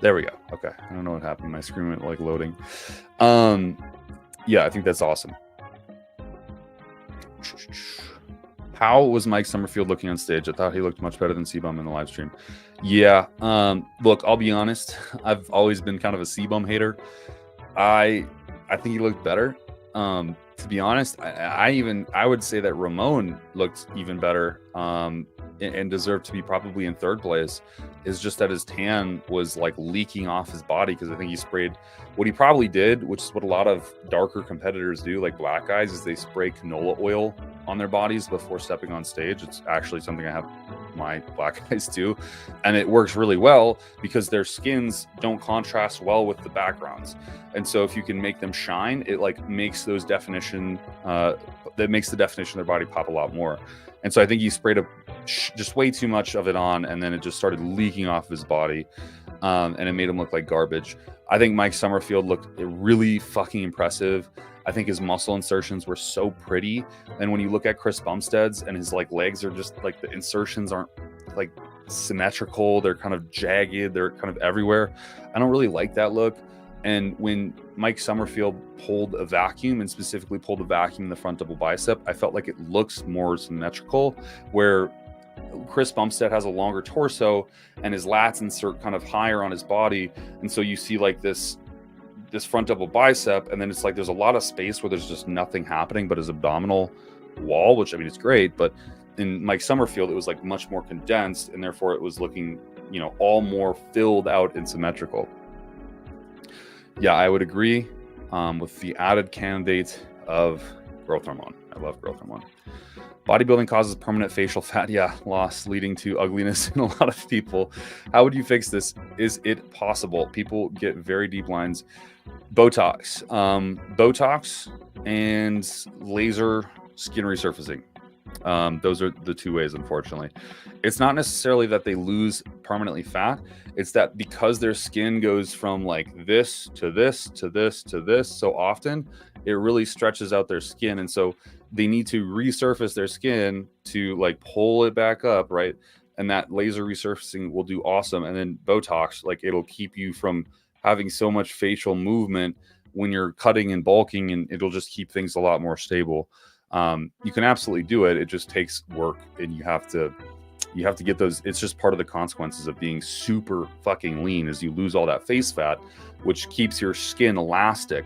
There we go. Okay. I don't know what happened. My screen went like loading. Yeah, I think that's awesome. How was Mike Summerfield looking on stage? I thought he looked much better than C-Bum in the live stream. Yeah. Look, I'll be honest. I've always been kind of a C-Bum hater. I think he looked better. To be honest, I would say that Ramon looked even better and deserved to be probably in third place. Is just that his tan was like leaking off his body because I think he sprayed. What he probably did, which is what a lot of darker competitors do, like black guys, is they spray canola oil on their bodies before stepping on stage. It's actually something I have my black guys do, and it works really well because their skins don't contrast well with the backgrounds. And so if you can make them shine, it like makes those definition that makes the definition of their body pop a lot more. And so I think he sprayed just way too much of it on, and then it just started leaking off his body, and it made him look like garbage. I think Mike Summerfield looked really fucking impressive. I think his muscle insertions were so pretty. And when you look at Chris Bumstead's and his like legs are just like the insertions aren't like symmetrical. They're kind of jagged. They're kind of everywhere. I don't really like that look. And when Mike Summerfield pulled a vacuum and specifically pulled a vacuum in the front double bicep, I felt like it looks more symmetrical, where Chris Bumstead has a longer torso and his lats insert kind of higher on his body. And so you see like this front double bicep, and then it's like there's a lot of space where there's just nothing happening but his abdominal wall, which I mean, it's great. But in Mike Summerfield, it was like much more condensed, and therefore it was looking, you know, all more filled out and symmetrical. Yeah, I would agree with the added candidate of growth hormone. I love growth hormone. Bodybuilding causes permanent facial fat, loss, leading to ugliness in a lot of people. How would you fix this? Is it possible? People get very deep lines. Botox. Botox and laser skin resurfacing. Those are the two ways, unfortunately. It's not necessarily that they lose permanently fat. It's that because their skin goes from like this to this to this to this so often, it really stretches out their skin. And so they need to resurface their skin to like pull it back up, right? And that laser resurfacing will do awesome. And then Botox, like it'll keep you from having so much facial movement when you're cutting and bulking, and it'll just keep things a lot more stable. You can absolutely do it. It just takes work, and you have to get those. It's just part of the consequences of being super fucking lean, is you lose all that face fat, which keeps your skin elastic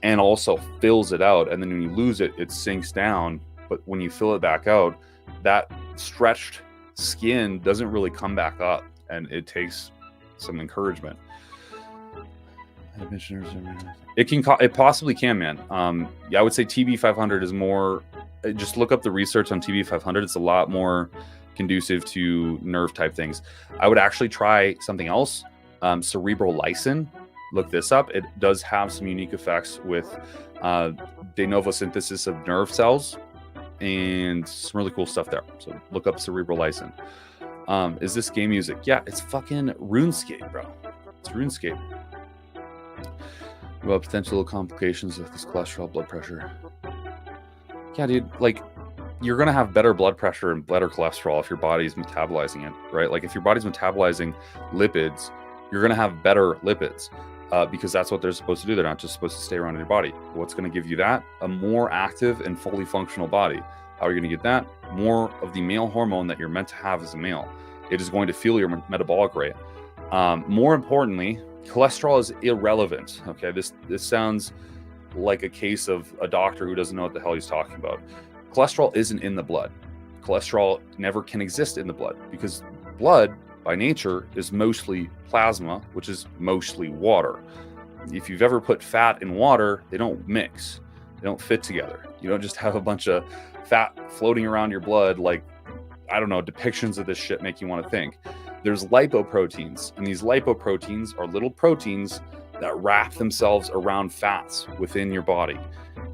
and also fills it out. And then when you lose it, it sinks down. But when you fill it back out, that stretched skin doesn't really come back up, and it takes some encouragement. It possibly can, man. I would say TB500 is more. Just look up the research on TB500. It's a lot more conducive to nerve type things. I would actually try something else. Cerebral lysin. Look this up. It does have some unique effects with de novo synthesis of nerve cells and some really cool stuff there. So look up cerebral lysin. Is this game music? Yeah, it's fucking RuneScape, bro. It's RuneScape. About potential complications of this cholesterol, blood pressure. Yeah, dude, like you're going to have better blood pressure and better cholesterol if your body's metabolizing it, right? Like if your body's metabolizing lipids, you're going to have better lipids because that's what they're supposed to do. They're not just supposed to stay around in your body. What's going to give you that? A more active and fully functional body. How are you going to get that? More of the male hormone that you're meant to have as a male. It is going to fuel your metabolic rate. More importantly, cholesterol is irrelevant. Okay, this sounds like a case of a doctor who doesn't know what the hell he's talking about. Cholesterol isn't in the blood. Cholesterol never can exist in the blood because blood by nature is mostly plasma, which is mostly water. If you've ever put fat in water, they don't mix. They don't fit together. You don't just have a bunch of fat floating around your blood like, I don't know, depictions of this shit make you want to think. There's lipoproteins, and these lipoproteins are little proteins that wrap themselves around fats within your body.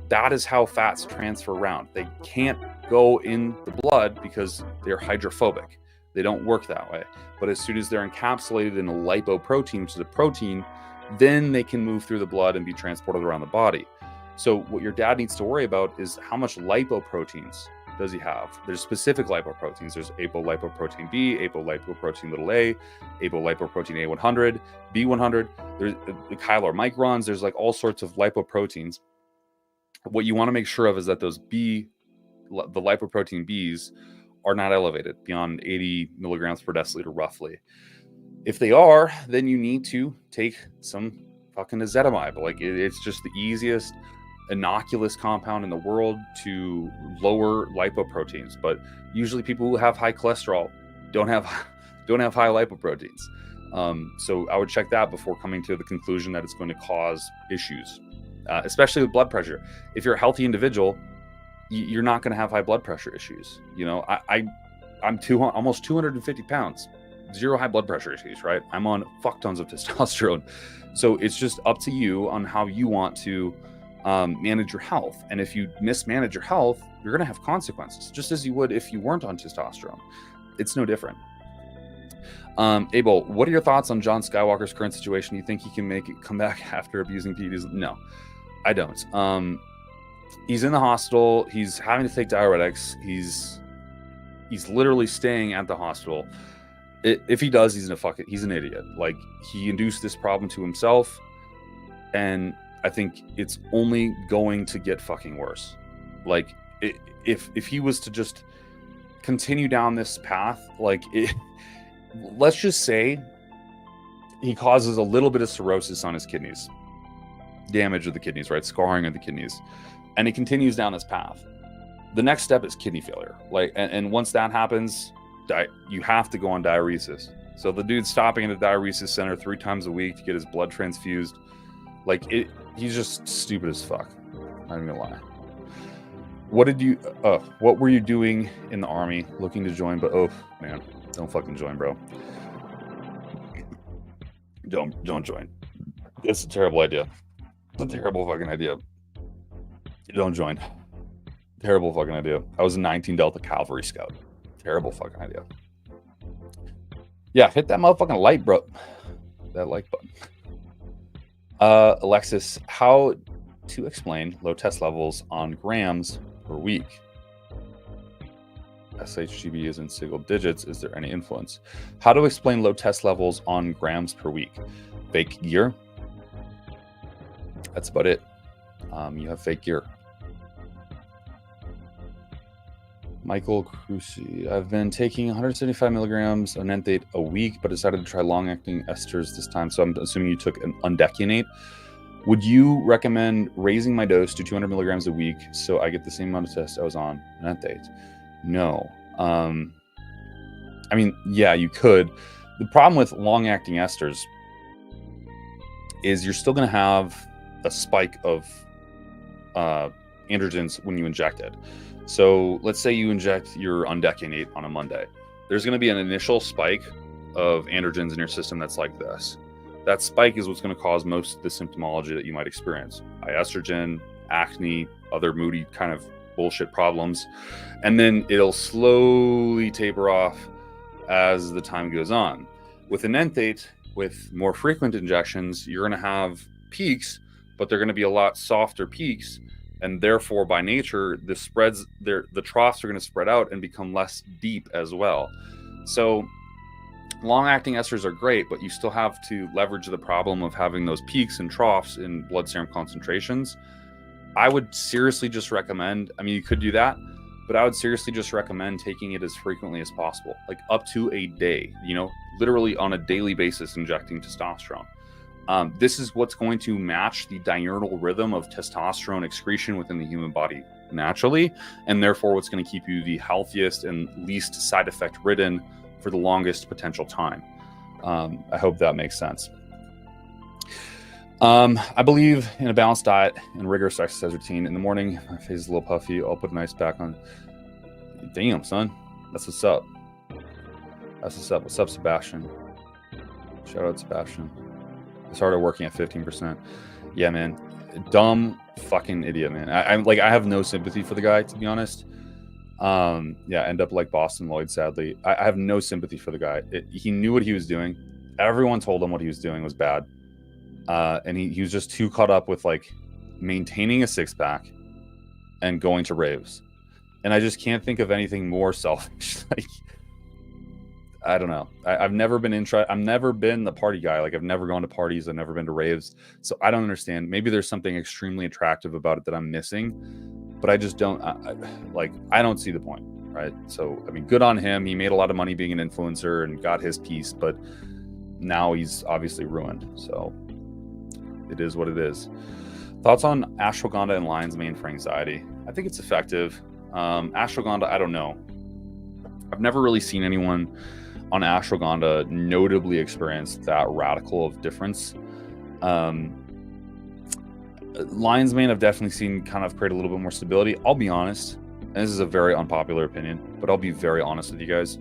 That is how fats transfer around. They can't go in the blood because they're hydrophobic. They don't work that way. But as soon as they're encapsulated in a lipoprotein, which is a protein, then they can move through the blood and be transported around the body. So what your dad needs to worry about is how much lipoproteins does he have? There's specific lipoproteins. There's apolipoprotein B, apolipoprotein A, apolipoprotein A100, B100. There's the chylomicrons. There's like all sorts of lipoproteins. What you want to make sure of is that those the lipoprotein Bs are not elevated beyond 80 milligrams per deciliter roughly. If they are, then you need to take some fucking ezetimibe. Like it's just the easiest innocuous compound in the world to lower lipoproteins. But usually people who have high cholesterol don't have high lipoproteins. So I would check that before coming to the conclusion that it's going to cause issues, especially with blood pressure. If you're a healthy individual, you're not going to have high blood pressure issues. You know, I'm almost 250 pounds, zero high blood pressure issues, right? I'm on fuck tons of testosterone. So it's just up to you on how you want to manage your health. And if you mismanage your health, you're going to have consequences, just as you would if you weren't on testosterone. It's no different. Abel, what are your thoughts on John Skywalker's current situation? You think he can make it come back after abusing PEDs? No, I don't. He's in the hospital. He's having to take diuretics. He's literally staying at the hospital. If he does, he's an idiot. Like, he induced this problem to himself, and I think it's only going to get fucking worse. Like, if he was to just continue down this path, let's just say he causes a little bit of cirrhosis on his kidneys, damage of the kidneys, right? Scarring of the kidneys. And he continues down this path. The next step is kidney failure. And once that happens, you have to go on diuresis. So the dude's stopping at the diuresis center 3 times a week to get his blood transfused. He's just stupid as fuck. Not even gonna lie. What were you doing in the army? Looking to join, but oh man, don't fucking join, bro. Don't join. It's a terrible idea. It's a terrible fucking idea. Don't join. Terrible fucking idea. I was a 19 Delta Cavalry Scout. Terrible fucking idea. Yeah, hit that motherfucking like, bro. That like button. Alexis, how to explain low test levels on grams per week? SHGB is in single digits. Is there any influence? How to explain low test levels on grams per week? Fake gear. That's about it. You have fake gear. Michael Cruci, I've been taking 175 milligrams of nenthate a week, but decided to try long-acting esters this time. So I'm assuming you took an undecunate. Would you recommend raising my dose to 200 milligrams a week so I get the same amount of test I was on nenthate? No. I mean, yeah, you could. The problem with long-acting esters is you're still going to have a spike of androgens when you inject it. So let's say you inject your undecunate on a Monday. There's going to be an initial spike of androgens in your system that's like this. That spike is what's going to cause most of the symptomology that you might experience. High estrogen, acne, other moody kind of bullshit problems. And then it'll slowly taper off as the time goes on. With an nenthate, with more frequent injections, you're going to have peaks, but they're going to be a lot softer peaks. And therefore, by nature, the troughs are going to spread out and become less deep as well. So long-acting esters are great, but you still have to leverage the problem of having those peaks and troughs in blood serum concentrations. I would seriously just recommend, I mean, you could do that, but I would seriously just recommend taking it as frequently as possible, like up to a day, literally on a daily basis, injecting testosterone. This is what's going to match the diurnal rhythm of testosterone excretion within the human body naturally, and therefore what's going to keep you the healthiest and least side effect ridden for the longest potential time. I hope that makes sense. I believe in a balanced diet and rigorous exercise routine. In the morning, my face is a little puffy. I'll put an ice pack on. Damn, son. That's what's up. What's up, Sebastian? Shout out, Sebastian. I started working at 15%. Yeah, man. Dumb fucking idiot, man. I have no sympathy for the guy, to be honest. End up like Boston Lloyd, sadly. I have no sympathy for the guy. He knew what he was doing. Everyone told him what he was doing was bad. And he was just too caught up with maintaining a six-pack and going to raves. And I just can't think of anything more selfish. Like, I don't know. I've never been I've never been the party guy. Like, I've never gone to parties. I've never been to raves. So I don't understand. Maybe there's something extremely attractive about it that I'm missing, but I just don't. I don't see the point, right? So I mean, good on him. He made a lot of money being an influencer and got his piece, but now he's obviously ruined. So it is what it is. Thoughts on ashwagandha and lion's mane for anxiety? I think it's effective. Ashwagandha, I don't know. I've never really seen anyone on ashwagandha notably experience that radical of difference. Lion's mane I've definitely seen kind of create a little bit more stability. I'll be honest, and this is a very unpopular opinion, but I'll be very honest with you guys,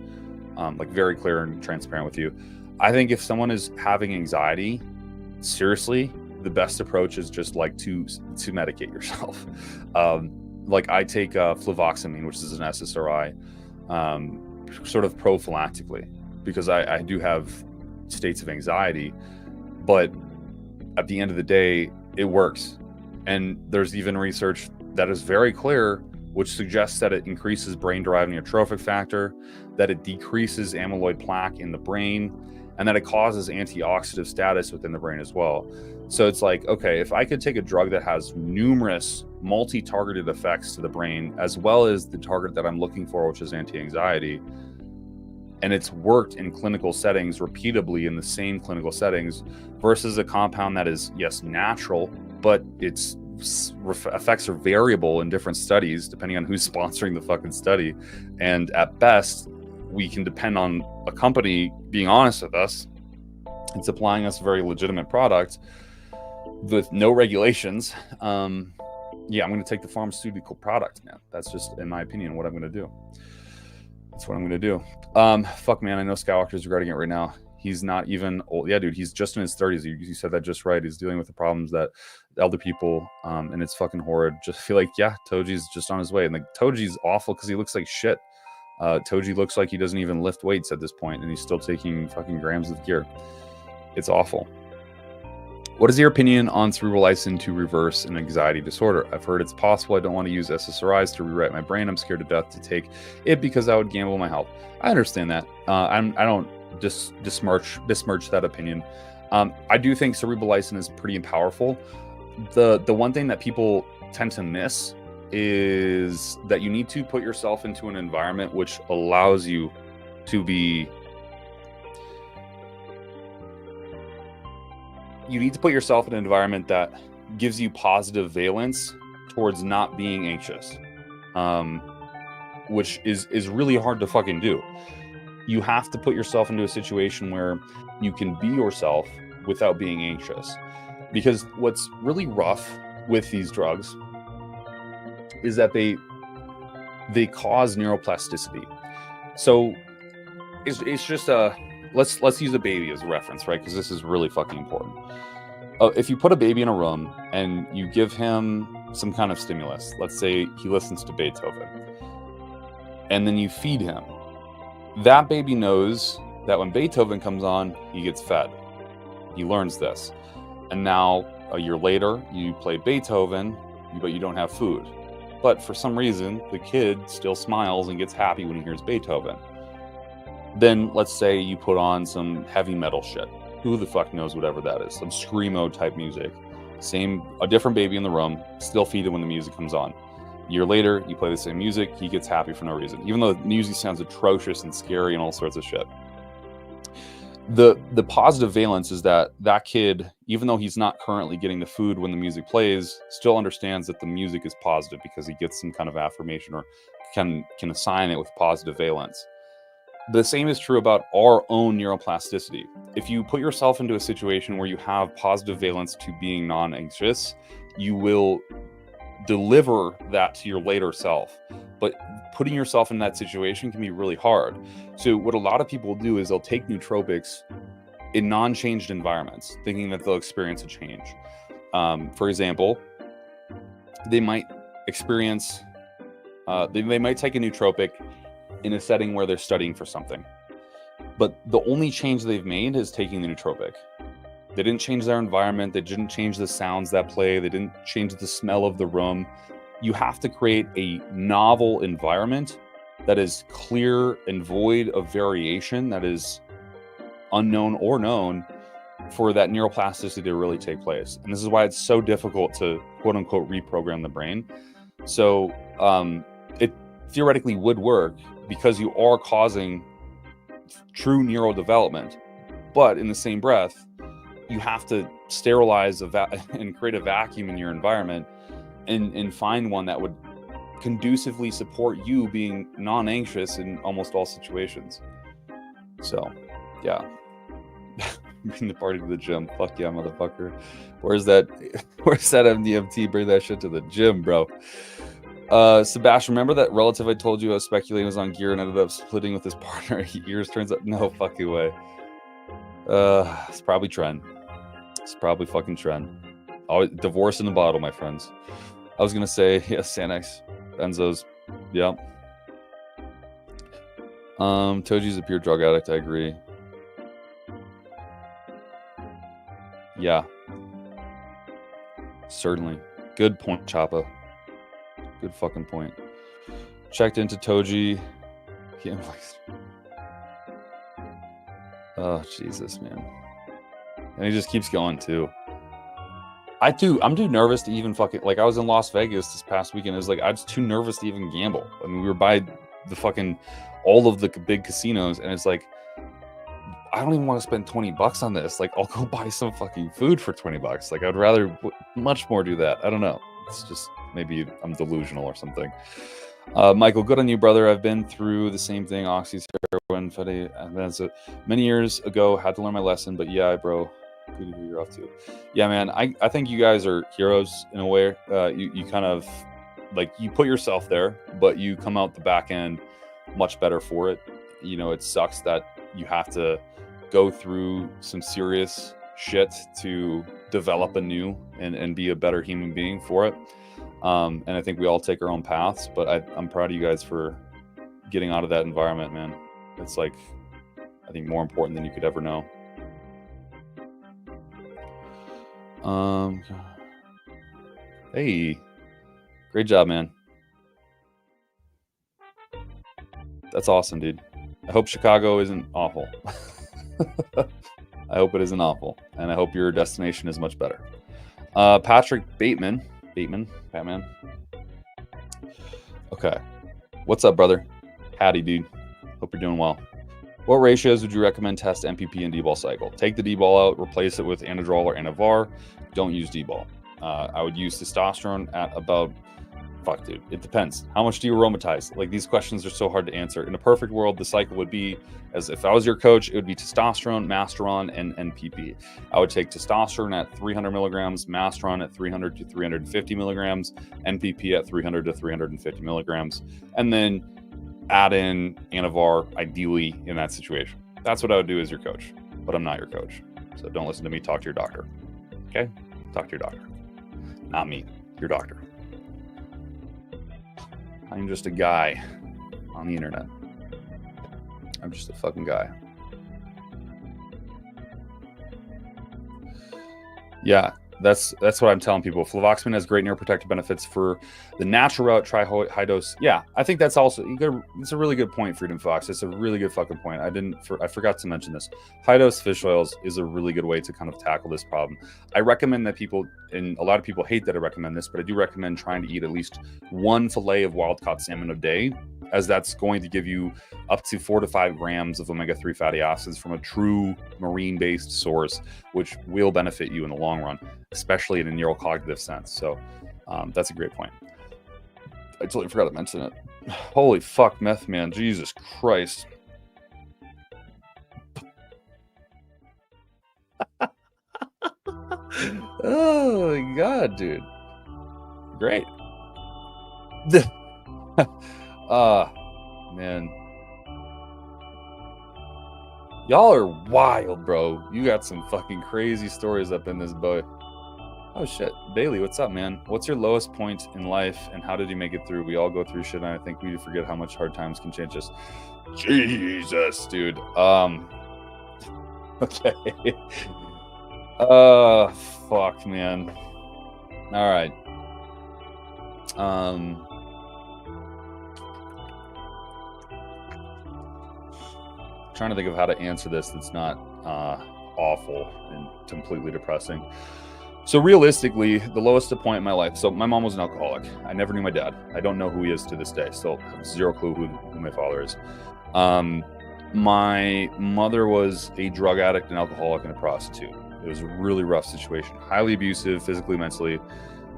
like very clear and transparent with you. I think if someone is having anxiety, seriously, the best approach is just like to medicate yourself. Like I take fluvoxamine, which is an SSRI, sort of prophylactically, because I do have states of anxiety, but at the end of the day, it works. And there's even research that is very clear, which suggests that it increases brain-derived neurotrophic factor, that it decreases amyloid plaque in the brain, and that it causes antioxidant status within the brain as well. So it's like, okay, if I could take a drug that has numerous multi-targeted effects to the brain, as well as the target that I'm looking for, which is anti-anxiety, and it's worked in clinical settings repeatably in the same clinical settings, versus a compound that is, yes, natural, but its effects are variable in different studies depending on who's sponsoring the fucking study. And at best, we can depend on a company being honest with us and supplying us a very legitimate product with no regulations. Yeah, I'm going to take the pharmaceutical product, man. That's just, in my opinion, what I'm going to do. That's what I'm going to do. Fuck, man, I know Skywalker's regretting it right now. He's not even old. Yeah, dude, he's just in his 30s. You said that just right. He's dealing with the problems that elder people, and it's fucking horrid. Just feel like, yeah, Toji's just on his way. And like, Toji's awful because he looks like shit. Toji looks like he doesn't even lift weights at this point, and he's still taking fucking grams of gear. It's awful. What is your opinion on cerebral lysin to reverse an anxiety disorder? I've heard it's possible. I don't want to use SSRIs to rewrite my brain. I'm scared to death to take it because I would gamble my health. I understand that. I don't besmirch that opinion. I do think cerebral lysin is pretty powerful. The one thing that people tend to miss is that you need to put yourself into an environment which allows you to be... You need to put yourself in an environment that gives you positive valence towards not being anxious, which is really hard to fucking do. You have to put yourself into a situation where you can be yourself without being anxious. Because what's really rough with these drugs is that they cause neuroplasticity. So it's just a... Let's use a baby as a reference, right? Because this is really fucking important. If you put a baby in a room and you give him some kind of stimulus, let's say he listens to Beethoven, and then you feed him, that baby knows that when Beethoven comes on, he gets fed. He learns this. And now, a year later, you play Beethoven, but you don't have food. But for some reason, the kid still smiles and gets happy when he hears Beethoven. Then let's say you put on some heavy metal shit. Who the fuck knows whatever that is? Some screamo type music. A different baby in the room, still feed him when the music comes on. A year later, you play the same music, he gets happy for no reason. Even though the music sounds atrocious and scary and all sorts of shit. The positive valence is that kid, even though he's not currently getting the food when the music plays, still understands that the music is positive because he gets some kind of affirmation or can assign it with positive valence. The same is true about our own neuroplasticity. If you put yourself into a situation where you have positive valence to being non-anxious, you will deliver that to your later self. But putting yourself in that situation can be really hard. So what a lot of people do is they'll take nootropics in non-changed environments, thinking that they'll experience a change. For example, they might experience, they might take a nootropic in a setting where they're studying for something. But the only change they've made is taking the nootropic. They didn't change their environment. They didn't change the sounds that play. They didn't change the smell of the room. you have to create a novel environment that is clear and void of variation, that is unknown or known, for that neuroplasticity to really take place. And this is why it's so difficult to quote unquote reprogram the brain. So it theoretically would work because you are causing true neural development, but in the same breath, you have to sterilize and create a vacuum in your environment and find one that would conducively support you being non-anxious in almost all situations. So, yeah. Bring the party to the gym. Fuck yeah, motherfucker. Where's that MDMT? Bring that shit to the gym, bro. Sebastian, remember that relative I told you I was speculating was on gear and ended up splitting with his partner? Years turns out, no fucking way. It's probably Trent. It's probably fucking Trent. Always divorce in the bottle, my friends. I was gonna say, yeah, Xanax, benzos, yeah. Toji's a pure drug addict. I agree. Yeah, certainly. Good point, Choppa. Good fucking point. Checked into Toji. Oh, Jesus, man. And he just keeps going, too. I'm too nervous to even fucking... Like, I was in Las Vegas this past weekend. It was like, I was too nervous to even gamble. I mean, we were by the fucking... all of the big casinos, and it's like... I don't even want to spend $20 on this. Like, I'll go buy some fucking food for $20. Like, I'd rather much more do that. I don't know. It's just maybe I'm delusional or something. Michael, good on you, brother. I've been through the same thing. Oxys, heroin, Fetty. Many years ago, had to learn my lesson. But yeah, bro, good to hear you're off to. Yeah, man. I think you guys are heroes in a way. You kind of like you put yourself there, but you come out the back end much better for it. You know, it sucks that you have to go through some serious shit to develop anew and be a better human being for it. And I think we all take our own paths, but I'm proud of you guys for getting out of that environment, man. It's like, I think more important than you could ever know. Hey, great job, man. That's awesome, dude. I hope Chicago isn't awful. I hope it isn't awful, and I hope your destination is much better. Patrick Batman. Okay. What's up, brother? Howdy, dude. Hope you're doing well. What ratios would you recommend test MPP and D-ball cycle? Take the D-ball out, replace it with Anadrol or Anavar. Don't use D-ball. I would use testosterone at about... Fuck, dude. It depends. How much do you aromatize? Like, these questions are so hard to answer. In a perfect world, the cycle would be, as if I was your coach, it would be testosterone, Masteron, and NPP. I would take testosterone at 300 milligrams, Masteron at 300 to 350 milligrams, NPP at 300 to 350 milligrams, and then add in Anavar, ideally, in that situation. That's what I would do as your coach, but I'm not your coach. So don't listen to me. Talk to your doctor. Okay? Talk to your doctor. Not me. Your doctor. I'm just a guy on the internet. I'm just a fucking guy. Yeah, that's what I'm telling people. Fluvoxamine has great neuroprotective benefits for the natural route. Try high dose. Yeah, I think that's also it's a really good point, Freedom Fox. It's a really good fucking point. I forgot to mention this. High dose fish oils is a really good way to kind of tackle this problem. I recommend that people, and a lot of people hate that I recommend this, but I do recommend trying to eat at least one fillet of wild-caught salmon a day, as that's going to give you up to 4 to 5 grams of omega-3 fatty acids from a true marine-based source, which will benefit you in the long run, especially in a neurocognitive sense. So that's a great point. I totally forgot to mention it. Holy fuck, meth, man. Jesus Christ. Oh my God, dude. Great. Man. Y'all are wild, bro. You got some fucking crazy stories up in this boy. Oh shit. Bailey, what's up, man? What's your lowest point in life and how did you make it through? We all go through shit and I think we forget how much hard times can change us. Jesus, dude. Okay. Fuck, man. All right. Trying to think of how to answer this that's not awful and completely depressing. So realistically, the lowest point in my life. So my mom was an alcoholic. I never knew my dad. I don't know who he is to this day. Still have zero clue who my father is. My mother was a drug addict, an alcoholic, and a prostitute. It was a really rough situation. Highly abusive, physically, mentally.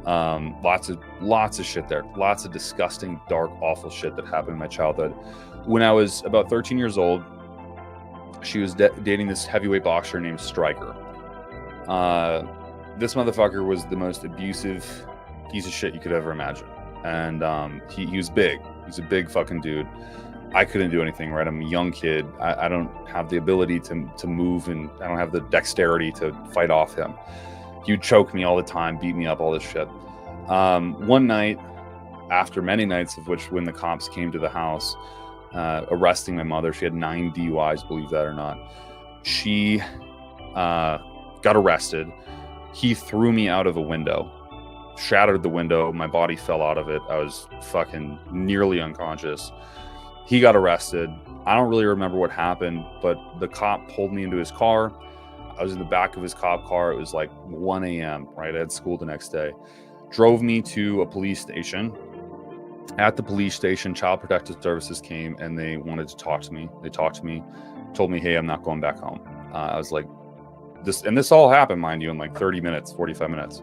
Lots of shit there. Lots of disgusting, dark, awful shit that happened in my childhood. When I was about 13 years old, she was dating this heavyweight boxer named Stryker. This motherfucker was the most abusive piece of shit you could ever imagine. And he was big. He's a big fucking dude. I couldn't do anything, right? I'm a young kid. I don't have the ability to move, and I don't have the dexterity to fight off him. He would choke me all the time, beat me up, all this shit. One night, after many nights of which when the cops came to the house, arresting my mother, she had 9 DUIs, believe that or not. She got arrested. He threw me out of a window, shattered the window. My body fell out of it. I was fucking nearly unconscious. He got arrested. I don't really remember what happened, but the cop pulled me into his car. I was in the back of his cop car. It was like 1 a.m., right? I had school the next day. Drove me to a police station. At the police station, Child Protective Services came and they wanted to talk to me. They talked to me, told me, hey, I'm not going back home. I was like, this all happened, mind you, in like 30 minutes, 45 minutes.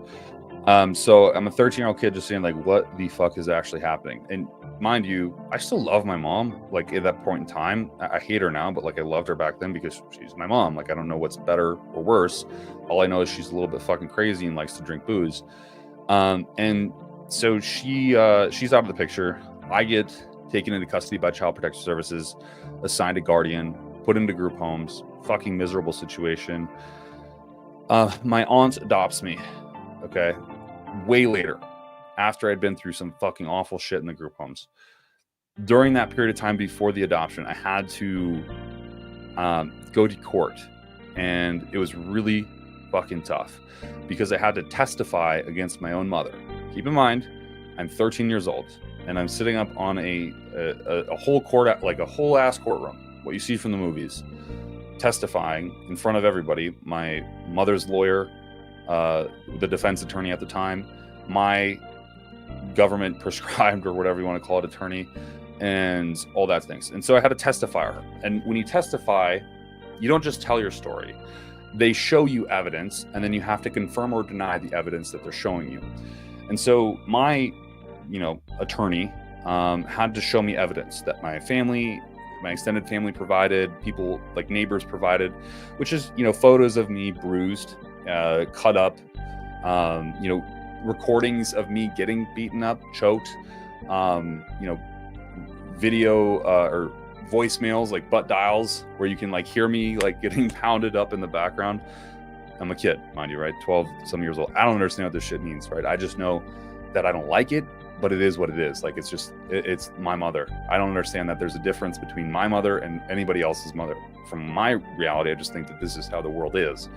So I'm a 13-year-old kid just saying, like, what the fuck is actually happening? And mind you, I still love my mom. Like, at that point in time, I hate her now, but like I loved her back then because she's my mom. Like, I don't know what's better or worse. All I know is she's a little bit fucking crazy and likes to drink booze. And so she's out of the picture. I get taken into custody by Child Protective Services, assigned a guardian, put into group homes. Fucking miserable situation. My aunt adopts me. Okay. Way later, after I'd been through some fucking awful shit in the group homes. During that period of time before the adoption, I had to go to court, and it was really fucking tough because I had to testify against my own mother. Keep in mind, I'm 13 years old, and I'm sitting up on a whole court, like a whole ass courtroom, what you see from the movies, testifying in front of everybody. My mother's lawyer, the defense attorney at the time, my government prescribed or whatever you want to call it attorney, and all that things. And so I had to testify her. And when you testify, you don't just tell your story. They show you evidence, and then you have to confirm or deny the evidence that they're showing you. And so my, attorney had to show me evidence that my family, my extended family provided, people like neighbors provided, which is, photos of me bruised, cut up, recordings of me getting beaten up, choked, video or voicemails, like butt dials where you can like hear me like getting pounded up in the background. I'm a kid, mind you, right? 12 some years old. I don't understand what this shit means, right? I just know that I don't like it, but it is what it is. Like, it's my mother. I don't understand that there's a difference between my mother and anybody else's mother. From my reality, I just think that this is how the world is.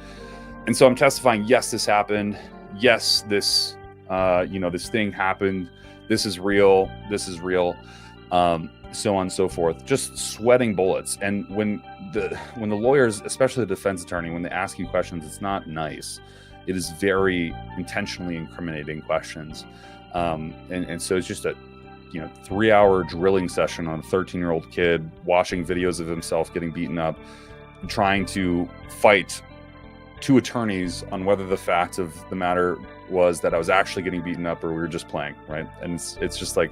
And so I'm testifying, yes, this happened. Yes, this, this thing happened. This is real. This is real. So on and so forth, just sweating bullets. And when the lawyers, especially the defense attorney, when they ask you questions, it's not nice. It is very intentionally incriminating questions. And so it's just a 3-hour drilling session on a 13-year-old kid watching videos of himself getting beaten up, trying to fight 2 attorneys on whether the fact of the matter was that I was actually getting beaten up or we were just playing, right? And it's just like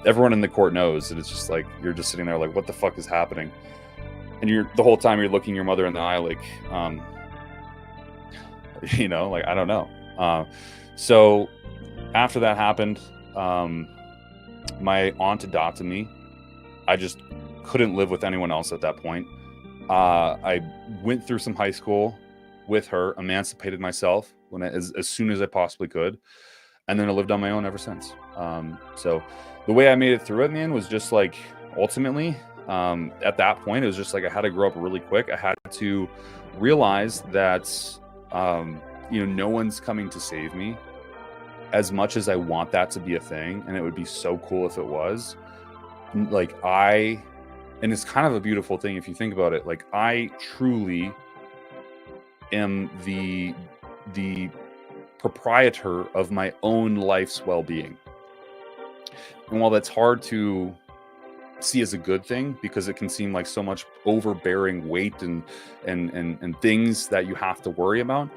everyone in the court knows, and it's just like you're just sitting there like, what the fuck is happening? And the whole time you're looking your mother in the eye like, like, I don't know. So after that happened, my aunt adopted me. I just couldn't live with anyone else at that point. I went through some high school with her, emancipated myself as soon as I possibly could, and then I lived on my own ever since. So the way I made it through it, man, was just like, ultimately, at that point, it was just like I had to grow up really quick. I had to realize that, no one's coming to save me. as much as I want that to be a thing, and it would be so cool if it was, like and it's kind of a beautiful thing if you think about it. Like, I truly am the proprietor of my own life's well-being. And while that's hard to see as a good thing, because it can seem like so much overbearing weight and things that you have to worry about,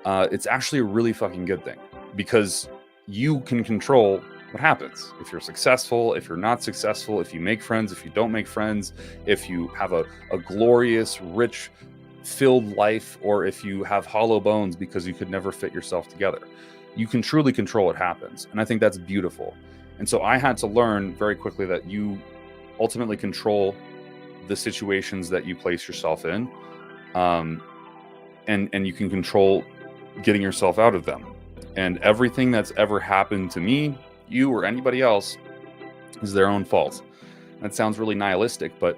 it's actually a really fucking good thing, because you can control what happens. If you're successful, if you're not successful, if you make friends, if you don't make friends, if you have a glorious, rich, filled life, or if you have hollow bones because you could never fit yourself together. You can truly control what happens. And I think that's beautiful. And so I had to learn very quickly that you ultimately control the situations that you place yourself in. And you can control getting yourself out of them. And everything that's ever happened to me, you, or anybody else is their own fault. That sounds really nihilistic, but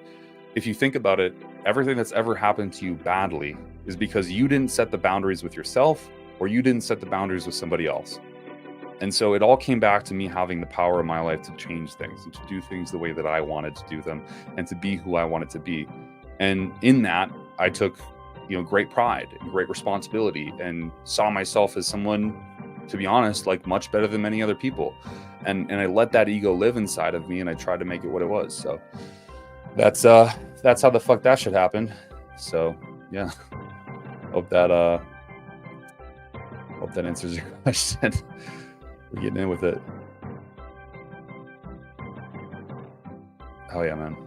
if you think about it, everything that's ever happened to you badly is because you didn't set the boundaries with yourself, or you didn't set the boundaries with somebody else. And so it all came back to me having the power in my life to change things and to do things the way that I wanted to do them and to be who I wanted to be. And in that, I took, great pride and great responsibility, and saw myself as someone, to be honest, like much better than many other people. And I let that ego live inside of me, and I tried to make it what it was. So that's how the fuck that shit happened. So yeah, hope that answers your question. We're getting in with it. Oh yeah, man.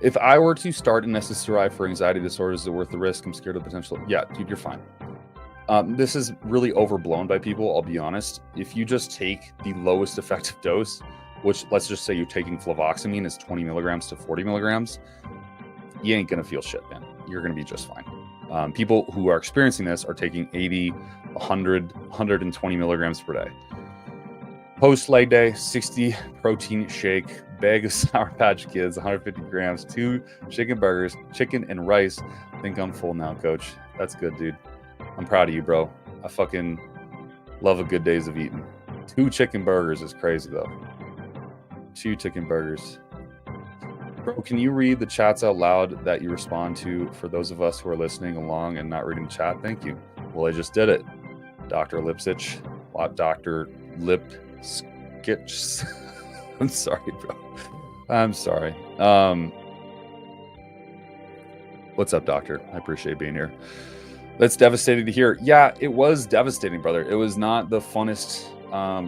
If I were to start an SSRI for anxiety disorders, is it worth the risk? I'm scared of the potential. Yeah, dude, you're fine. This is really overblown by people, I'll be honest. If you just take the lowest effective dose, which let's just say you're taking fluvoxamine is 20 milligrams to 40 milligrams, you ain't gonna feel shit, man. You're gonna be just fine. People who are experiencing this are taking 80, 100, 120 milligrams per day. Post leg day, 60 protein shake, bag of Sour Patch Kids, 150 grams, 2 chicken burgers, chicken and rice. I think I'm full now, coach. That's good, dude. I'm proud of you, bro. I fucking love a good days of eating. 2 chicken burgers is crazy, though. 2 chicken burgers. Bro, can you read the chats out loud that you respond to for those of us who are listening along and not reading the chat? Thank you. Well, I just did it. Dr. Lipsitch, Dr. Lipskitch. I'm sorry, bro. I'm sorry. What's up, doctor? I appreciate being here. That's devastating to hear. Yeah, it was devastating, brother. It was not the funnest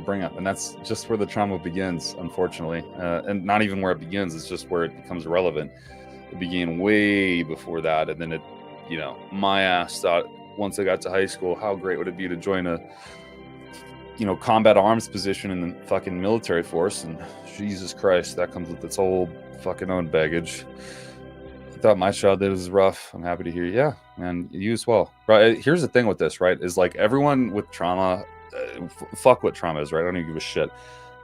bring up, and that's just where the trauma begins, unfortunately. And not even where it begins, it's just where it becomes relevant. It began way before that, and then it, my ass thought once I got to high school, how great would it be to join a, combat arms position in the fucking military force, and Jesus Christ, that comes with its whole fucking own baggage. I thought my childhood was rough. I'm happy to hear. Yeah, man, you as well. Right. Here's the thing with this, right? Is like everyone with trauma, fuck what trauma is, right? I don't even give a shit.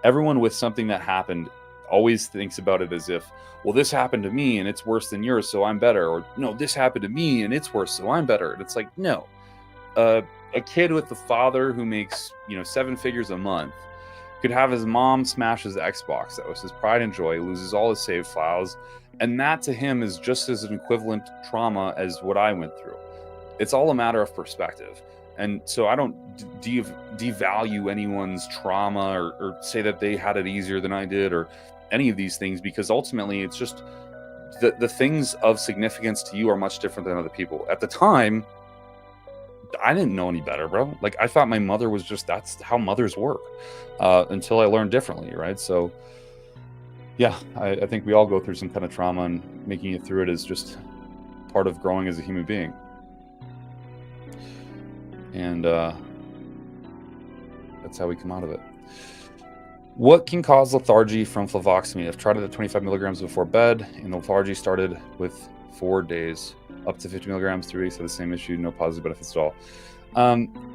Everyone with something that happened always thinks about it as if, well, this happened to me and it's worse than yours, so I'm better. Or no, this happened to me and it's worse, so I'm better. And it's like, no. A kid with a father who makes, 7 figures a month could have his mom smash his Xbox. That was his pride and joy. He loses all his save files. And that to him is just as an equivalent trauma as what I went through. It's all a matter of perspective. And so I don't devalue anyone's trauma or say that they had it easier than I did or any of these things, because ultimately it's just the things of significance to you are much different than other people. At the time, I didn't know any better, bro. Like, I thought my mother was just, that's how mothers work, until I learned differently, right? So, yeah, I think we all go through some kind of trauma, and making it through it is just part of growing as a human being. And that's how we come out of it. What can cause lethargy from fluvoxamine? I've tried it at 25 milligrams before bed, and the lethargy started with 4 days. Up to 50 milligrams, 3 weeks, have the same issue, no positive benefits at all.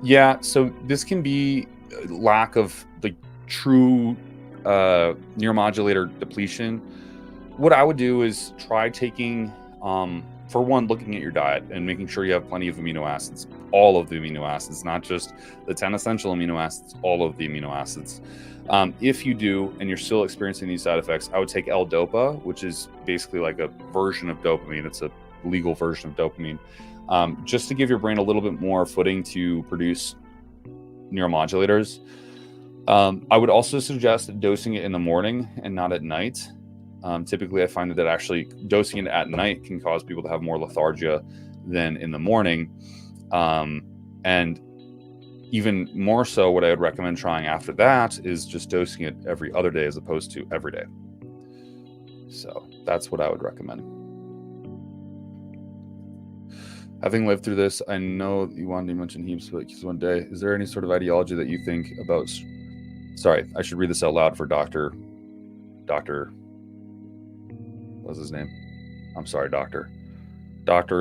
Yeah, so this can be lack of the true neuromodulator depletion. What I would do is try taking for one, looking at your diet and making sure you have plenty of amino acids, all of the amino acids, not just the 10 essential amino acids, all of the amino acids. If you do, and you're still experiencing these side effects, I would take L-Dopa, which is basically like a version of dopamine. It's a legal version of dopamine, just to give your brain a little bit more footing to produce neuromodulators. I would also suggest dosing it in the morning and not at night. Typically, I find that actually dosing it at night can cause people to have more lethargia than in the morning. And even more so, what I would recommend trying after that is just dosing it every other day as opposed to every day. So that's what I would recommend. Having lived through this, I know you wanted to mention heaps, but just one day, is there any sort of ideology that you think about? Sorry, I should read this out loud for Dr. What's his name? I'm sorry, Dr.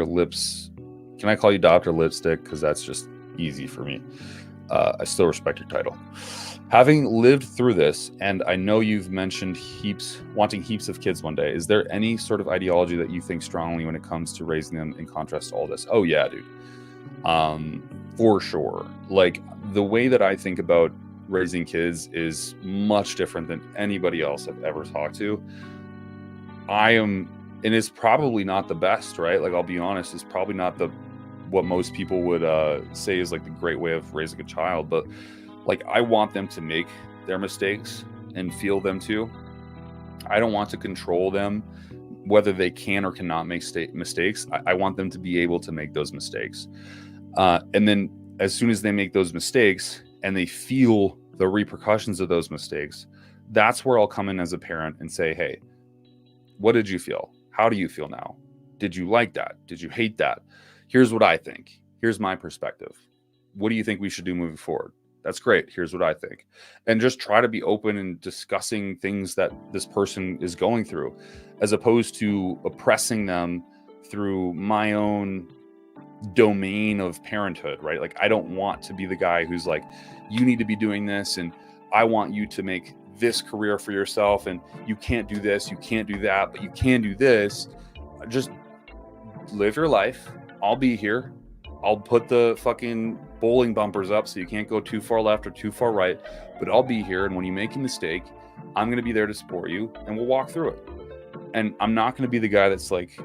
Lips. Can I call you Dr. Lipstick? Because that's just easy for me. I still respect your title. Having lived through this, and I know you've mentioned wanting heaps of kids one day, is there any sort of ideology that you think strongly when it comes to raising them in contrast to all this? Oh yeah, dude. For sure. Like, the way that I think about raising kids is much different than anybody else I've ever talked to. And it's probably not the best, right? Like, I'll be honest, it's probably not what most people would say is like the great way of raising a child, but like, I want them to make their mistakes and feel them too. I don't want to control them whether they can or cannot make mistakes. I want them to be able to make those mistakes. And then as soon as they make those mistakes and they feel the repercussions of those mistakes, that's where I'll come in as a parent and say, hey, what did you feel? How do you feel now? Did you like that? Did you hate that? Here's what I think. Here's my perspective. What do you think we should do moving forward? That's great. Here's what I think. And just try to be open and discussing things that this person is going through, as opposed to oppressing them through my own domain of parenthood, right? Like, I don't want to be the guy who's like, you need to be doing this, and I want you to make this career for yourself, and you can't do this, you can't do that, but you can do this. Just live your life. I'll be here. I'll put the fucking bowling bumpers up so you can't go too far left or too far right, but I'll be here. And when you make a mistake, I'm going to be there to support you, and we'll walk through it. And I'm not going to be the guy that's like,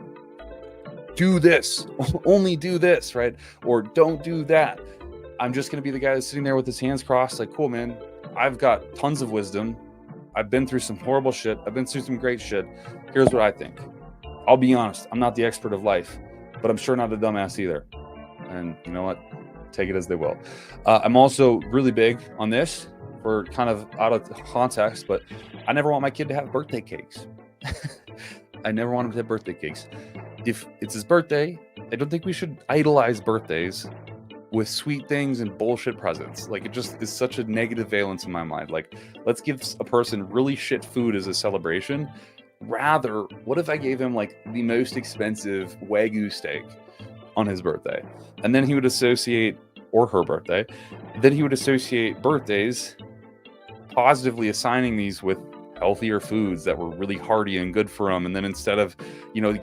do this, only do this, right? Or don't do that. I'm just going to be the guy that's sitting there with his hands crossed, like, cool, man, I've got tons of wisdom. I've been through some horrible shit. I've been through some great shit. Here's what I think. I'll be honest. I'm not the expert of life, but I'm sure not a dumbass either. And you know what? Take it as they will. I'm also really big on this, for kind of out of context, but I never want my kid to have birthday cakes. I never want him to have birthday cakes. If it's his birthday, I don't think we should idolize birthdays with sweet things and bullshit presents. Like, it just is such a negative valence in my mind. Like, let's give a person really shit food as a celebration. Rather, what if I gave him like the most expensive Wagyu steak on his birthday? And then he would associate, or her birthday, then he would associate birthdays, positively assigning these with healthier foods that were really hearty and good for him. And then instead of,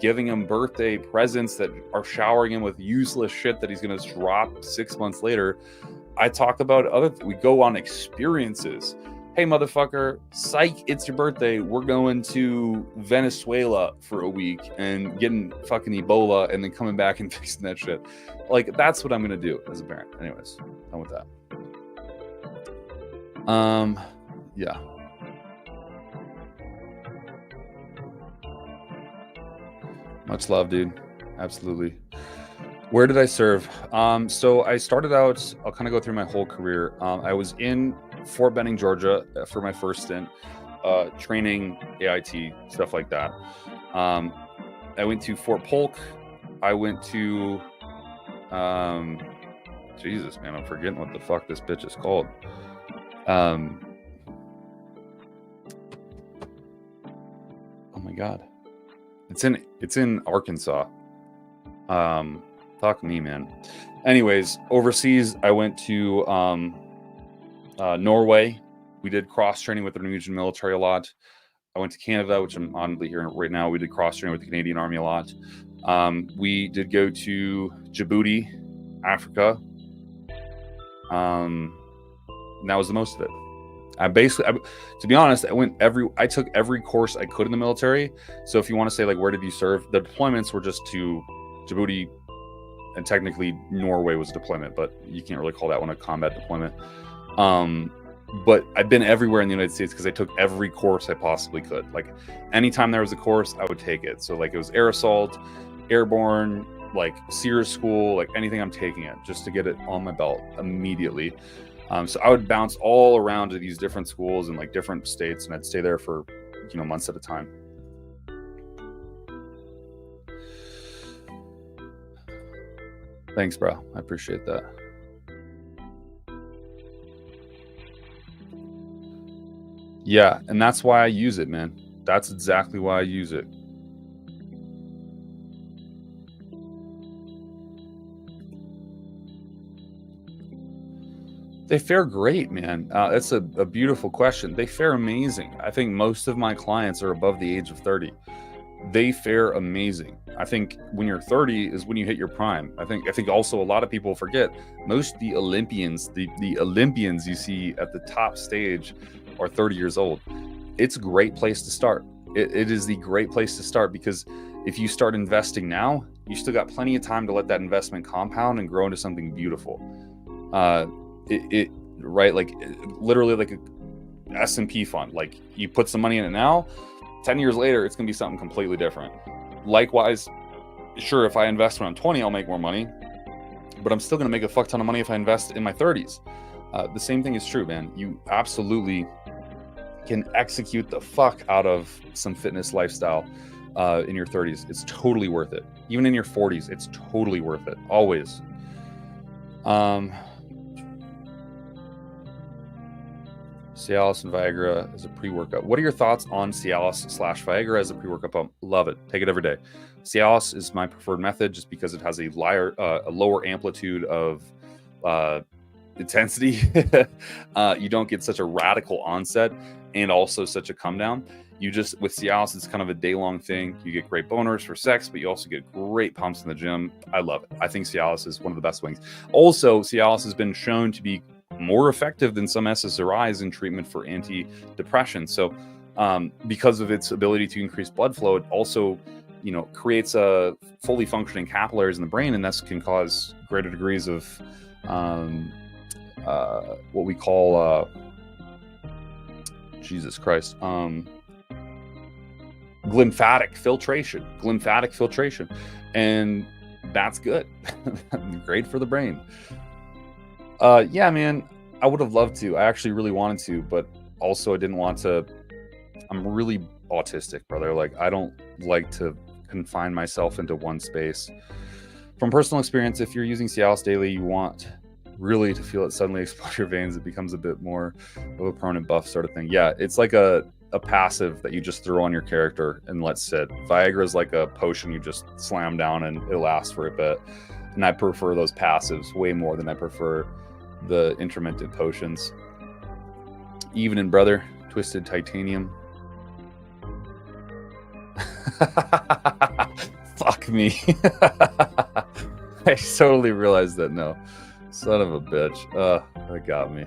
giving him birthday presents that are showering him with useless shit that he's going to drop 6 months later, I talk about we go on experiences. Hey, motherfucker, psych, it's your birthday. We're going to Venezuela for a week and getting fucking Ebola and then coming back and fixing that shit. Like, that's what I'm going to do as a parent. Anyways, done with that. Yeah. Much love, dude. Absolutely. Where did I serve? So I started out, I'll kind of go through my whole career. I was in Fort Benning, Georgia for my first stint, training AIT, stuff like that. I went to Fort Polk. I went to, Jesus, man, I'm forgetting what the fuck this bitch is called. Oh my God. It's in Arkansas. Fuck me, man. Anyways, overseas, I went to Norway. We did cross training with the Norwegian military a lot. I went to Canada, which I'm on here right now. We did cross training with the Canadian Army a lot. We did go to Djibouti, Africa. And that was the most of it. To be honest, I took every course I could in the military. So if you want to say like, where did you serve? The deployments were just to Djibouti, and technically Norway was a deployment, but you can't really call that one a combat deployment. But I've been everywhere in the United States because I took every course I possibly could. Like anytime there was a course, I would take it. So like it was air assault, airborne, like Sears school, like anything, I'm taking it just to get it on my belt immediately. So I would bounce all around to these different schools in like different states, and I'd stay there for, months at a time. Thanks, bro. I appreciate that. Yeah, and that's why I use it, man. That's exactly why I use it. They fare great, man. That's a beautiful question. They fare amazing. I think most of my clients are above the age of 30. They fare amazing. I think when you're 30 is when you hit your prime. I think also a lot of people forget most of the Olympians, the Olympians you see at the top stage are 30 years old. It's a great place to start. It is the great place to start because if you start investing now, you still got plenty of time to let that investment compound and grow into something beautiful. Right, like literally like a S&P fund. Like you put some money in it now, 10 years later, it's gonna be something completely different. Likewise, sure, if I invest when I'm 20, I'll make more money, but I'm still gonna make a fuck ton of money if I invest in my 30s. The same thing is true, man. You absolutely can execute the fuck out of some fitness lifestyle in your 30s. It's totally worth it. Even in your 40s, it's totally worth it. Always. Cialis and Viagra as a pre-workout. What are your thoughts on Cialis/Viagra as a pre-workout pump? Love it. Take it every day. Cialis is my preferred method just because it has a lower amplitude of intensity. You don't get such a radical onset and also such a come down. With Cialis, it's kind of a day-long thing. You get great boners for sex, but you also get great pumps in the gym. I love it. I think Cialis is one of the best things. Also, Cialis has been shown to be more effective than some SSRIs in treatment for antidepressants. So because of its ability to increase blood flow, it also creates a fully functioning capillaries in the brain, and this can cause greater degrees of what we call Jesus Christ, glymphatic filtration, and that's good. Great for the brain. Yeah, man, I would have loved to. I actually really wanted to, but also I didn't want to. I'm really autistic, brother. Like, I don't like to confine myself into one space. From personal experience, if you're using Cialis daily, you want really to feel it suddenly explode your veins. It becomes a bit more of a permanent buff sort of thing. Yeah, it's like a passive that you just throw on your character and let sit. Viagra is like a potion you just slam down and it lasts for a bit. And I prefer those passives way more than I prefer the intermittent potions. Evening, brother. Twisted titanium. Fuck me. I totally realized that. No. Son of a bitch. That got me.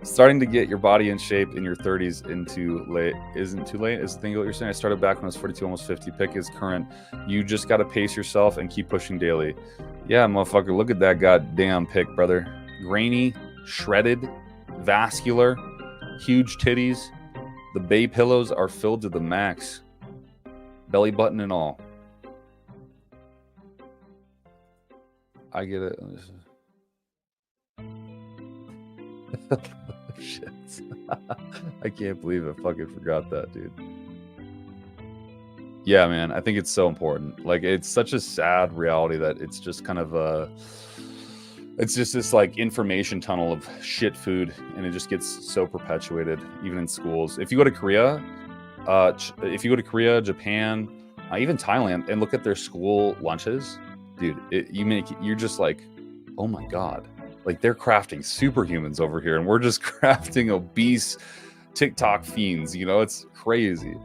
Starting to get your body in shape in your 30s isn't too late is the thing what you're saying. I started back when I was 42, almost 50. Pick is current. You just got to pace yourself and keep pushing daily. Yeah, motherfucker, look at that goddamn pick, brother. Grainy, shredded, vascular, huge titties. The bay pillows are filled to the max. Belly button and all. I get it. Shit. I can't believe I fucking forgot that, dude. Yeah, man, I think it's so important. Like, it's such a sad reality that it's just kind of it's just this like information tunnel of shit food, and it just gets so perpetuated even in schools. If you go to Korea, Japan, even Thailand, and look at their school lunches, dude, you're just like, oh my god. Like, they're crafting superhumans over here, and we're just crafting obese TikTok fiends. It's crazy.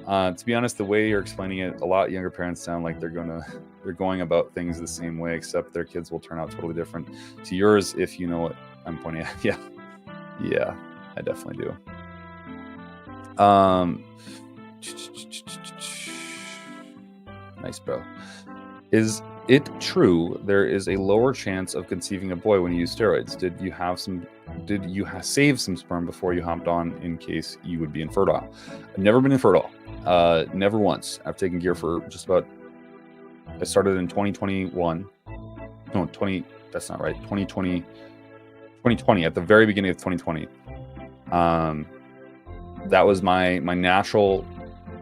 To be honest, the way you're explaining it, a lot younger parents sound like they're going about things the same way, except their kids will turn out totally different to yours, if you know what I'm pointing at. Yeah, I definitely do. Nice, bro. Is it true there is a lower chance of conceiving a boy when you use steroids? Did you save some sperm before you hopped on in case you would be infertile? I've never been infertile. Never once. I've taken gear for just about, I started in 2021. No, that's not right. 2020, at the very beginning of 2020. That was my natural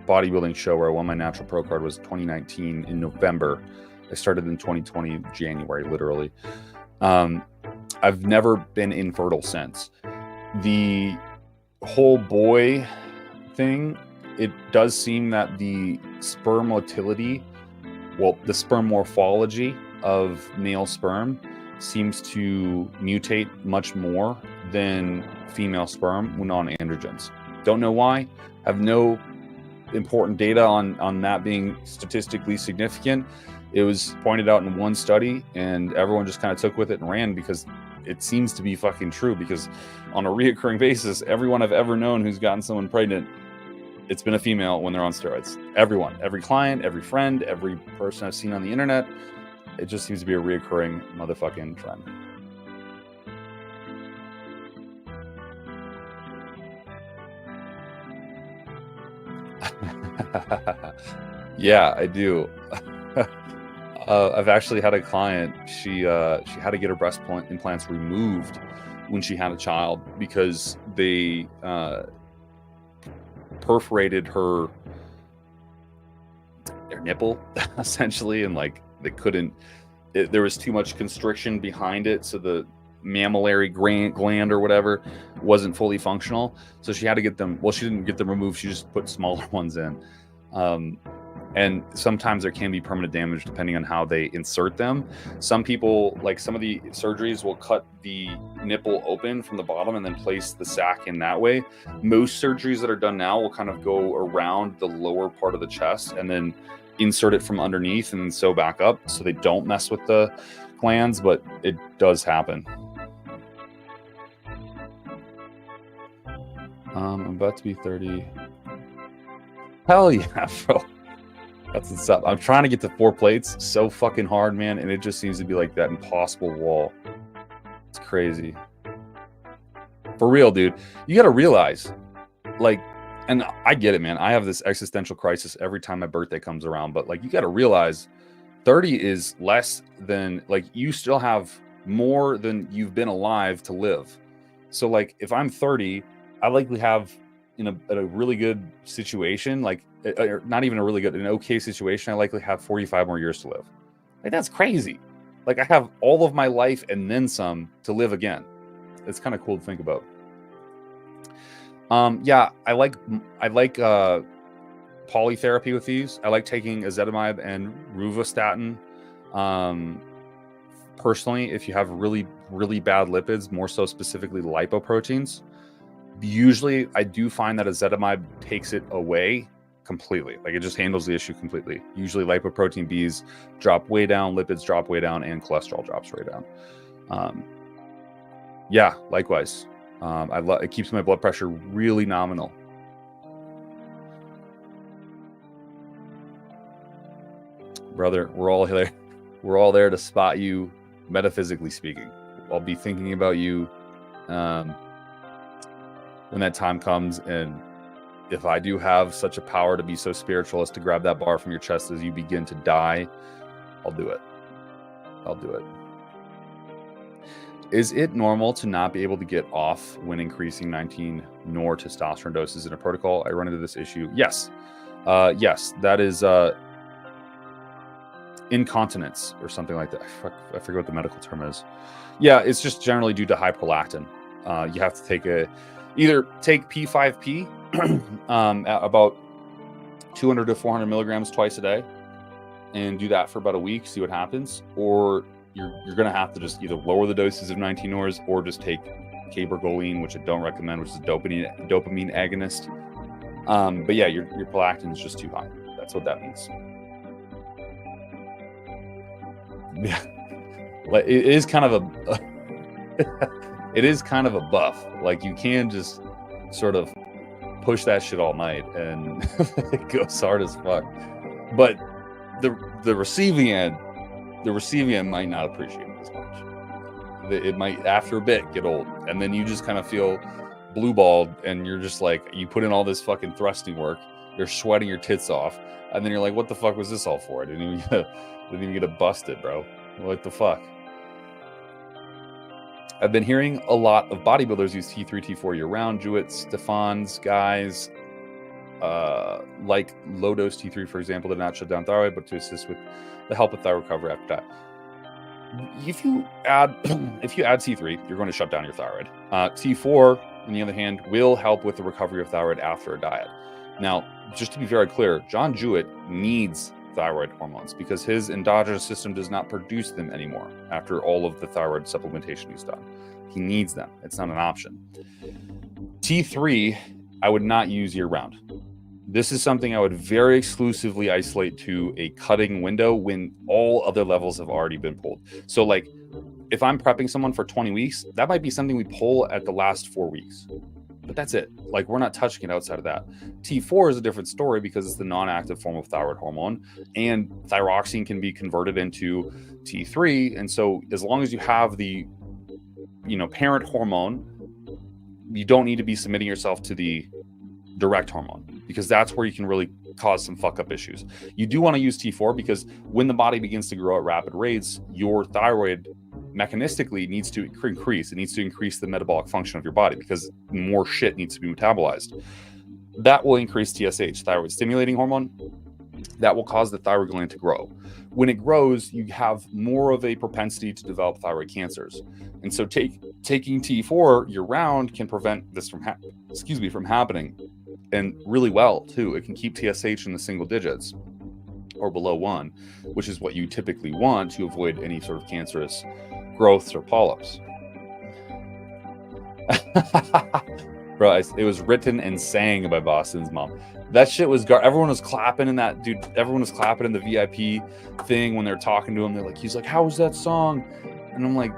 bodybuilding show where I won my natural pro card was 2019 in November. I started in 2020 January, literally. I've never been infertile since. The whole boy thing, it does seem that the sperm motility, the sperm morphology of male sperm seems to mutate much more than female sperm when on androgens. Don't know why. Have no important data on that being statistically significant. It was pointed out in one study and everyone just kind of took with it and ran because it seems to be fucking true, because on a reoccurring basis, everyone I've ever known who's gotten someone pregnant, it's been a female when they're on steroids. Everyone, every client, every friend, every person I've seen on the internet, it just seems to be a reoccurring motherfucking trend. Yeah, I do. I've actually had a client, she had to get her breast implants removed when she had a child because they perforated her nipple essentially, and like they couldn't, there was too much constriction behind it, so the mammillary gland or whatever wasn't fully functional, so she had to get them, well, she didn't get them removed, she just put smaller ones in. And sometimes there can be permanent damage depending on how they insert them. Some people, like some of the surgeries, will cut the nipple open from the bottom and then place the sac in that way. Most surgeries that are done now will kind of go around the lower part of the chest and then insert it from underneath and sew back up so they don't mess with the glands, but it does happen. I'm about to be 30. Hell yeah, bro. That's what's up. I'm trying to get to 4 plates so fucking hard, man, and it just seems to be like that impossible wall. It's crazy. For real, dude. You got to realize, like, and I get it, man. I have this existential crisis every time my birthday comes around, but like, you got to realize 30 is less than, like, you still have more than you've been alive to live. So like, if I'm 30, I likely have in a really good situation, like, not even a really good, an okay situation, I likely have 45 more years to live. Like, that's crazy. Like, I have all of my life and then some to live again. It's kind of cool to think about. Yeah, I like polytherapy with these. I like taking ezetimibe and rovastatin. Personally, if you have really, really bad lipids, more so specifically lipoproteins, usually I do find that ezetimibe takes it away completely. Like, it just handles the issue completely. Usually lipoprotein Bs drop way down, lipids drop way down, and cholesterol drops way down. Yeah, likewise. It keeps my blood pressure really nominal. Brother, we're all there. We're all there to spot you, metaphysically speaking. I'll be thinking about you when that time comes, and if I do have such a power to be so spiritual as to grab that bar from your chest as you begin to die, I'll do it. I'll do it. Is it normal to not be able to get off when increasing 19 nor testosterone doses in a protocol? I run into this issue. Yes. Yes, that is incontinence or something like that. I forget what the medical term is. Yeah, it's just generally due to high prolactin. You have to take either take P5P at about 200 to 400 milligrams twice a day and do that for about a week, see what happens, or you're going to have to just either lower the doses of 19-nors or just take cabergoline, which I don't recommend, which is a dopamine agonist. But yeah, your prolactin is just too high. That's what that means. Yeah, like it is kind of a it is kind of a buff. Like you can just sort of push that shit all night and it goes hard as fuck. But the receiving end might not appreciate it as much. It might after a bit get old, and then you just kind of feel blue balled, and you're just like, you put in all this fucking thrusting work, you're sweating your tits off, and then you're like, what the fuck was this all for? I didn't even get it busted, bro. What the fuck? I've been hearing a lot of bodybuilders use T3, T4 year-round. Jewett, Stefan's guys like low-dose T3, for example, to not shut down thyroid, but to assist with the help with thyroid recovery after that. If you add T3, you're going to shut down your thyroid. T4, on the other hand, will help with the recovery of thyroid after a diet. Now, just to be very clear, John Jewett needs thyroid hormones because his endogenous system does not produce them anymore after all of the thyroid supplementation he's done. He needs them. It's not an option. T3, I would not use year-round. This is something I would very exclusively isolate to a cutting window when all other levels have already been pulled. So like if I'm prepping someone for 20 weeks, that might be something we pull at the last 4 weeks. But that's it. Like we're not touching it outside of that. T4 is a different story because it's the non-active form of thyroid hormone, and thyroxine can be converted into T3. And so as long as you have the, parent hormone, you don't need to be submitting yourself to the direct hormone, because that's where you can really cause some fuck up issues. You do want to use T4 because when the body begins to grow at rapid rates, your thyroid mechanistically needs to increase. It needs to increase the metabolic function of your body because more shit needs to be metabolized. That will increase TSH, thyroid stimulating hormone. That will cause the thyroid gland to grow. When it grows, you have more of a propensity to develop thyroid cancers. And so taking T4 year-round can prevent this from happening. And really well, too. It can keep TSH in the single digits or below 1, which is what you typically want to avoid any sort of cancerous growths or polyps. Bro, it was written and sang by Boston's mom. That shit was everyone was clapping in that, dude. Everyone was clapping in the VIP thing when they're talking to him. They're like, he's like, how was that song? And I'm like,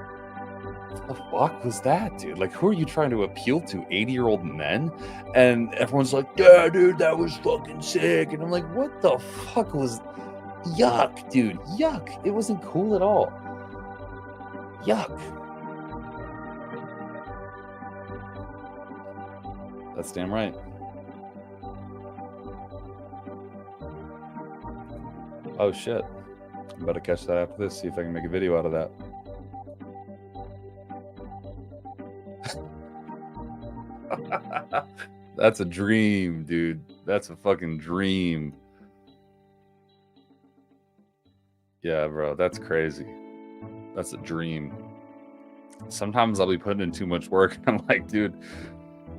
what the fuck was that, dude? Like, who are you trying to appeal to? 80-year-old men? And everyone's like, yeah, dude, that was fucking sick. And I'm like, what the fuck was... Yuck, dude. Yuck. It wasn't cool at all. Yuck. That's damn right. Oh, shit. I'm about to catch that after this, see if I can make a video out of that. That's a dream, dude. That's a fucking dream. Yeah, bro, that's crazy. That's a dream. Sometimes I'll be putting in too much work. I'm like, dude,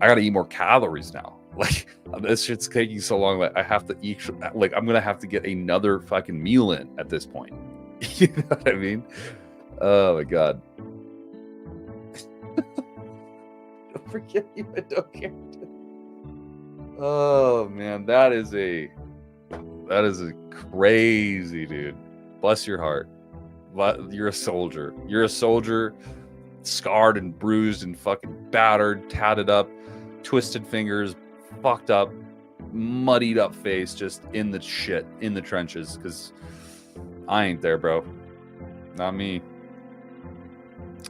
I gotta eat more calories now. Like, this shit's taking so long that I have to eat. Like, I'm gonna have to get another fucking meal in at this point. You know what I mean? Oh my god. Don't forget you. I don't care. Oh man, that is a crazy, dude. Bless your heart. You're a soldier. You're a soldier, scarred and bruised and fucking battered, tatted up, twisted fingers, fucked up, muddied up face, just in the shit, in the trenches. Because I ain't there, bro. Not me.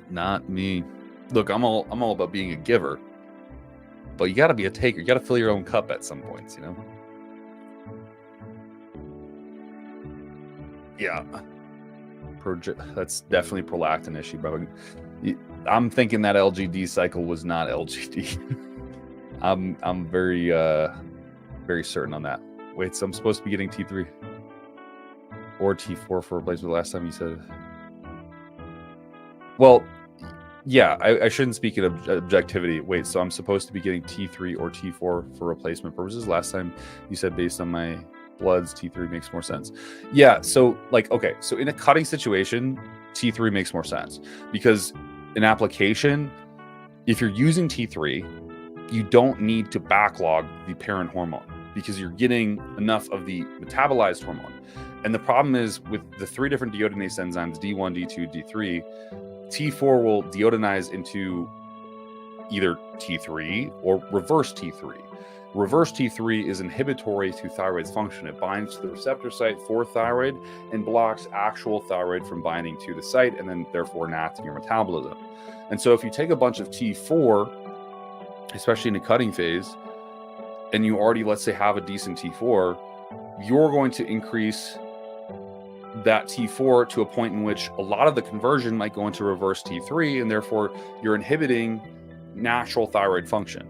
Not me. Look, I'm all about being a giver, but you got to be a taker. You got to fill your own cup at some points, you know. Yeah, that's definitely a prolactin issue, bro. I'm thinking that LGD cycle was not LGD. I'm very very certain on that. Wait, so I'm supposed to be getting T3 or T4 for replacement last time you said? Well, yeah, I shouldn't speak in objectivity. Wait, so I'm supposed to be getting T3 or T4 for replacement purposes? Last time you said based on my bloods, T3 makes more sense. Yeah, so like, okay, so in a cutting situation, T3 makes more sense because in application, if you're using T3, you don't need to backlog the parent hormone. because you're getting enough of the metabolized hormone. And the problem is with the 3 different deodoinase enzymes, D1, D2, D3, T4 will deodinize into either T3 or reverse T3. Reverse T3 is inhibitory to thyroid's function. It binds to the receptor site for thyroid and blocks actual thyroid from binding to the site and then therefore NATing your metabolism. And so if you take a bunch of T4, especially in a cutting phase, and you already, let's say, have a decent T4, you're going to increase that T4 to a point in which a lot of the conversion might go into reverse T3, and therefore you're inhibiting natural thyroid function.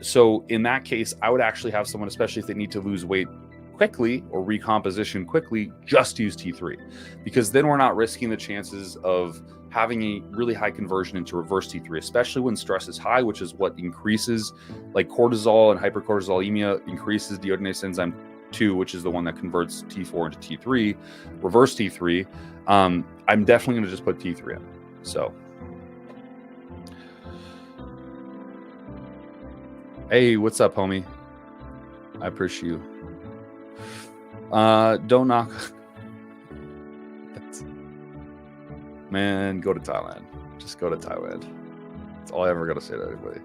So in that case, I would actually have someone, especially if they need to lose weight quickly or recomposition quickly, just use T3, because then we're not risking the chances of having a really high conversion into reverse T3, especially when stress is high, which is what increases, like cortisol and hypercortisolemia increases deodoinase enzyme 2, which is the one that converts T4 into T3, reverse T3. I'm definitely going to just put T3 in. So, hey, what's up, homie? I appreciate you. Don't knock. Man, go to Thailand. Just go to Thailand. That's all I ever got to say to anybody.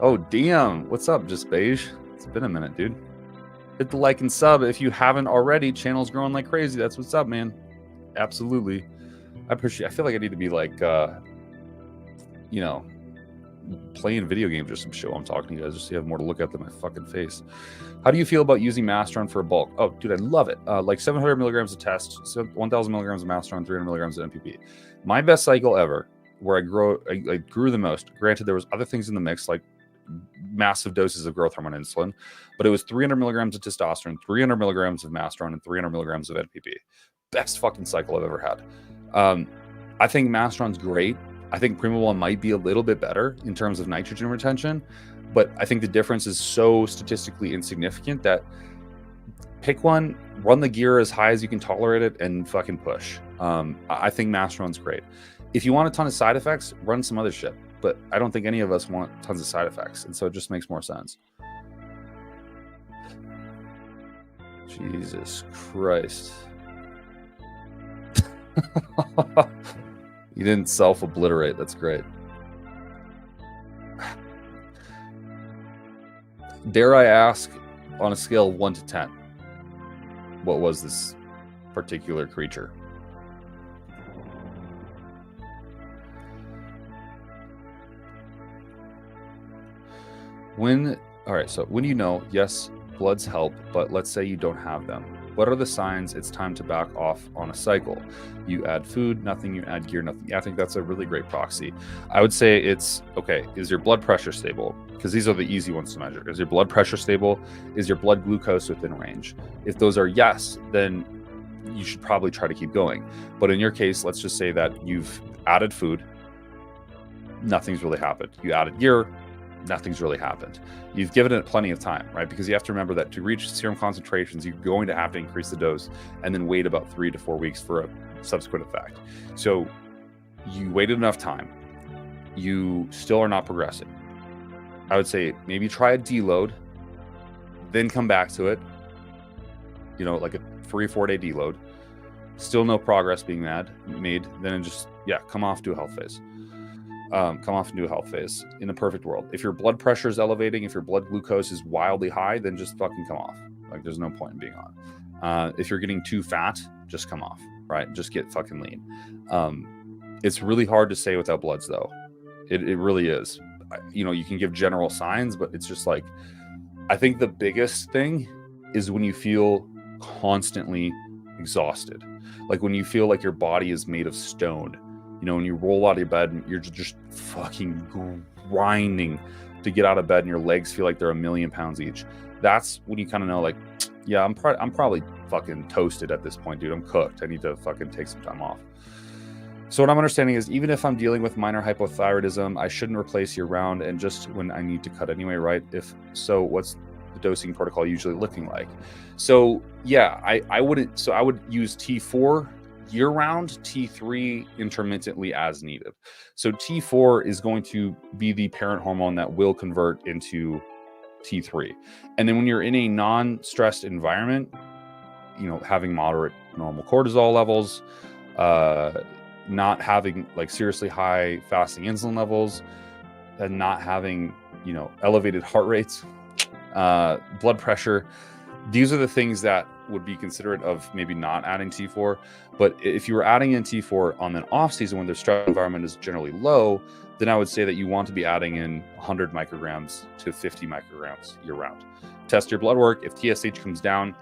Oh, damn. What's up, Just Beige? It's been a minute, dude. Hit the like and sub if you haven't already. Channel's growing like crazy. That's what's up, man. Absolutely. I appreciate. I feel like I need to be like, you know, playing video games or some shit while I'm talking to you guys, just so you have more to look at than my fucking face. How do you feel about using Masteron for a bulk? Oh, dude, I love it. Like 700 milligrams of test, 1,000 milligrams of Masteron, 300 milligrams of MPP. My best cycle ever, where I grew the most. Granted, there was other things in the mix, like massive doses of growth hormone insulin, but it was 300 milligrams of testosterone, 300 milligrams of Masteron, and 300 milligrams of NPP. Best fucking cycle I've ever had. I think Masteron's great. I think Prima One might be a little bit better in terms of nitrogen retention, but I think the difference is so statistically insignificant that pick one, run the gear as high as you can tolerate it, and fucking push. I think Masteron's great. If you want a ton of side effects, run some other shit. But I don't think any of us want tons of side effects, and so it just makes more sense. Jesus Christ. You didn't self-obliterate. That's great. Dare I ask, on a scale of 1 to 10, what was this particular creature? All right, so when you know, yes, bloods help, but let's say you don't have them. What are the signs it's time to back off on a cycle? You add food, nothing. You add gear, nothing. I think that's a really great proxy. I would say it's, okay, is your blood pressure stable? Because these are the easy ones to measure. Is your blood pressure stable? Is your blood glucose within range? If those are yes, then you should probably try to keep going. But in your case, let's just say that you've added food, nothing's really happened. You added gear, nothing's really happened. You've given it plenty of time, right? Because you have to remember that to reach serum concentrations, you're going to have to increase the dose and then wait about 3 to 4 weeks for a subsequent effect. So you waited enough time. You still are not progressing. I would say maybe try a deload, then come back to it, you know, like a 3 or 4 day deload. Still no progress being made, then just, yeah, come off, do a health phase. Come off and do a health phase in a perfect world. If your blood pressure is elevating, if your blood glucose is wildly high, then just fucking come off. Like, there's no point in being on. If you're getting too fat, just come off, right? Just get fucking lean. It's really hard to say without bloods, though. It really is. You know, you can give general signs, but it's just like, I think the biggest thing is when you feel constantly exhausted. Like when you feel like your body is made of stone. You know, when you roll out of your bed and you're just fucking grinding to get out of bed and your legs feel like they're 1,000,000 pounds each. That's when you kind of know, like, yeah, I'm probably fucking toasted at this point, dude. I'm cooked. I need to fucking take some time off. So what I'm understanding is even if I'm dealing with minor hypothyroidism, I shouldn't replace year round and just when I need to cut anyway, right? If so, what's the dosing protocol usually looking like? So yeah, I wouldn't. So I would use T4 year-round, T3 intermittently as needed. So T4 is going to be the parent hormone that will convert into T3. And then when you're in a non-stressed environment, having moderate normal cortisol levels, not having like seriously high fasting insulin levels, and not having, elevated heart rates, blood pressure. These are the things that would be considerate of maybe not adding T4. But if you were adding in T4 on an off season when the stress environment is generally low, then I would say that you want to be adding in 100 micrograms to 50 micrograms year round. Test your blood work. If TSH comes down,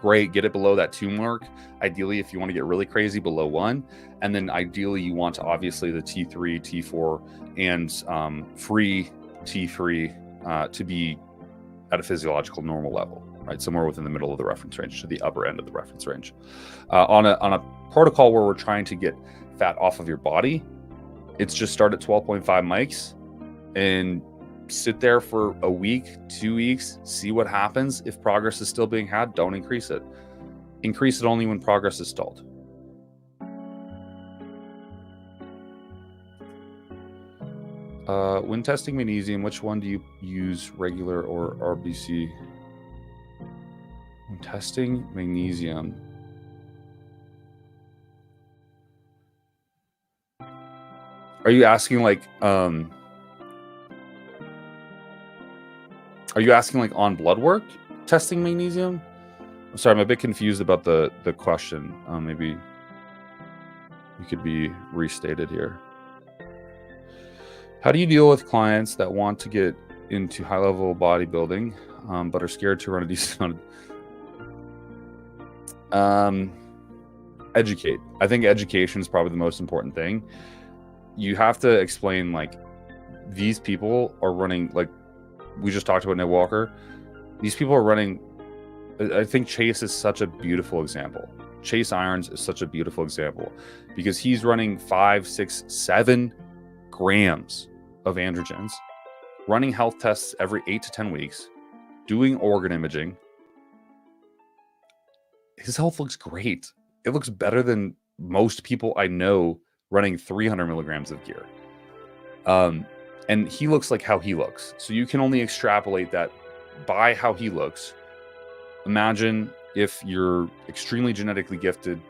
great, get it below that 2 mark. Ideally, if you want to get really crazy, below 1. And then ideally, you want to obviously the T3, T4, and free T3 to be at a physiological normal level, right? Somewhere within the middle of the reference range to the upper end of the reference range. On a protocol where we're trying to get fat off of your body, it's just start at 12.5 mics and sit there for a week, 2 weeks, see what happens. If progress is still being had, don't increase it. Increase it only when progress is stalled. When testing magnesium, which one do you use, regular or RBC? When testing magnesium, are you asking like on blood work testing magnesium? I'm sorry, I'm a bit confused about the question. Maybe you could be restated here. How do you deal with clients that want to get into high-level bodybuilding, but are scared to run a decent educate? I think education is probably the most important thing. You have to explain, like, these people are running, like we just talked about Ned Walker. These people are running. I think Chase is such a beautiful example. Chase Irons is such a beautiful example because he's running 5, 6, 7 grams of androgens, running health tests every 8 to 10 weeks, doing organ imaging. His health looks great. It looks better than most people I know running 300 milligrams of gear. And he looks like how he looks. So you can only extrapolate that by how he looks. Imagine if you're extremely genetically gifted,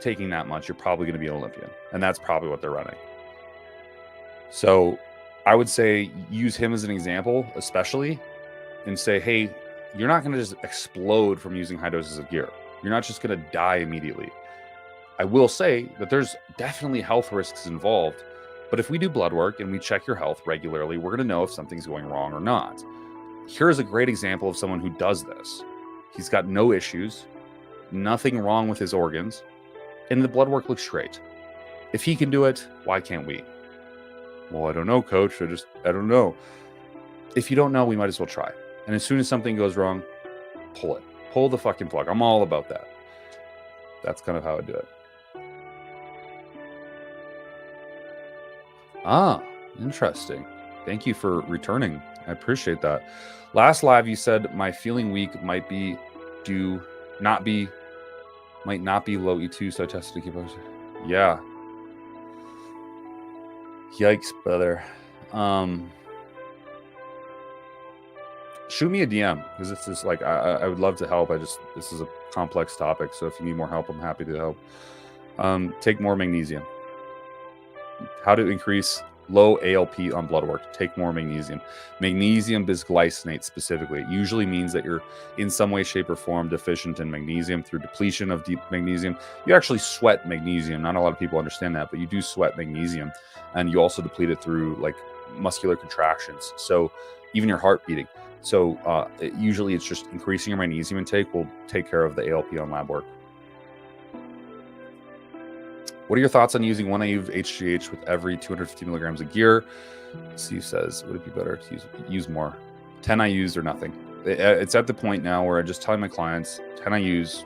taking that much, you're probably going to be an Olympian. And that's probably what they're running. So I would say use him as an example, especially, and say, hey, you're not going to just explode from using high doses of gear. You're not just going to die immediately. I will say that there's definitely health risks involved. But if we do blood work and we check your health regularly, we're going to know if something's going wrong or not. Here's a great example of someone who does this. He's got no issues, nothing wrong with his organs, and the blood work looks great. If he can do it, why can't we? Well, I don't know, coach. I don't know. If you don't know, we might as well try. And as soon as something goes wrong, pull it. Pull the fucking plug. I'm all about that. That's kind of how I do it. Ah, interesting. Thank you for returning. I appreciate that. Last live, you said my feeling weak might not be low E2, so I tested to keep up. Yeah. Yikes, brother. Shoot me a DM because it's just like I would love to help. This is a complex topic, so if you need more help, I'm happy to help. Take more magnesium. How to increase low ALP on blood work. Take more magnesium. Magnesium bisglycinate specifically. It usually means that you're in some way, shape, or form deficient in magnesium through depletion of deep magnesium. You actually sweat magnesium. Not a lot of people understand that, but you do sweat magnesium, and you also deplete it through like muscular contractions. So even your heart beating. So usually it's just increasing your magnesium intake will take care of the ALP on lab work. What are your thoughts on using 1 IU of HGH with every 250 milligrams of gear? Steve says, would it be better to use more? 10 IUs or nothing. It's at the point now where I'm just telling my clients, 10 IUs,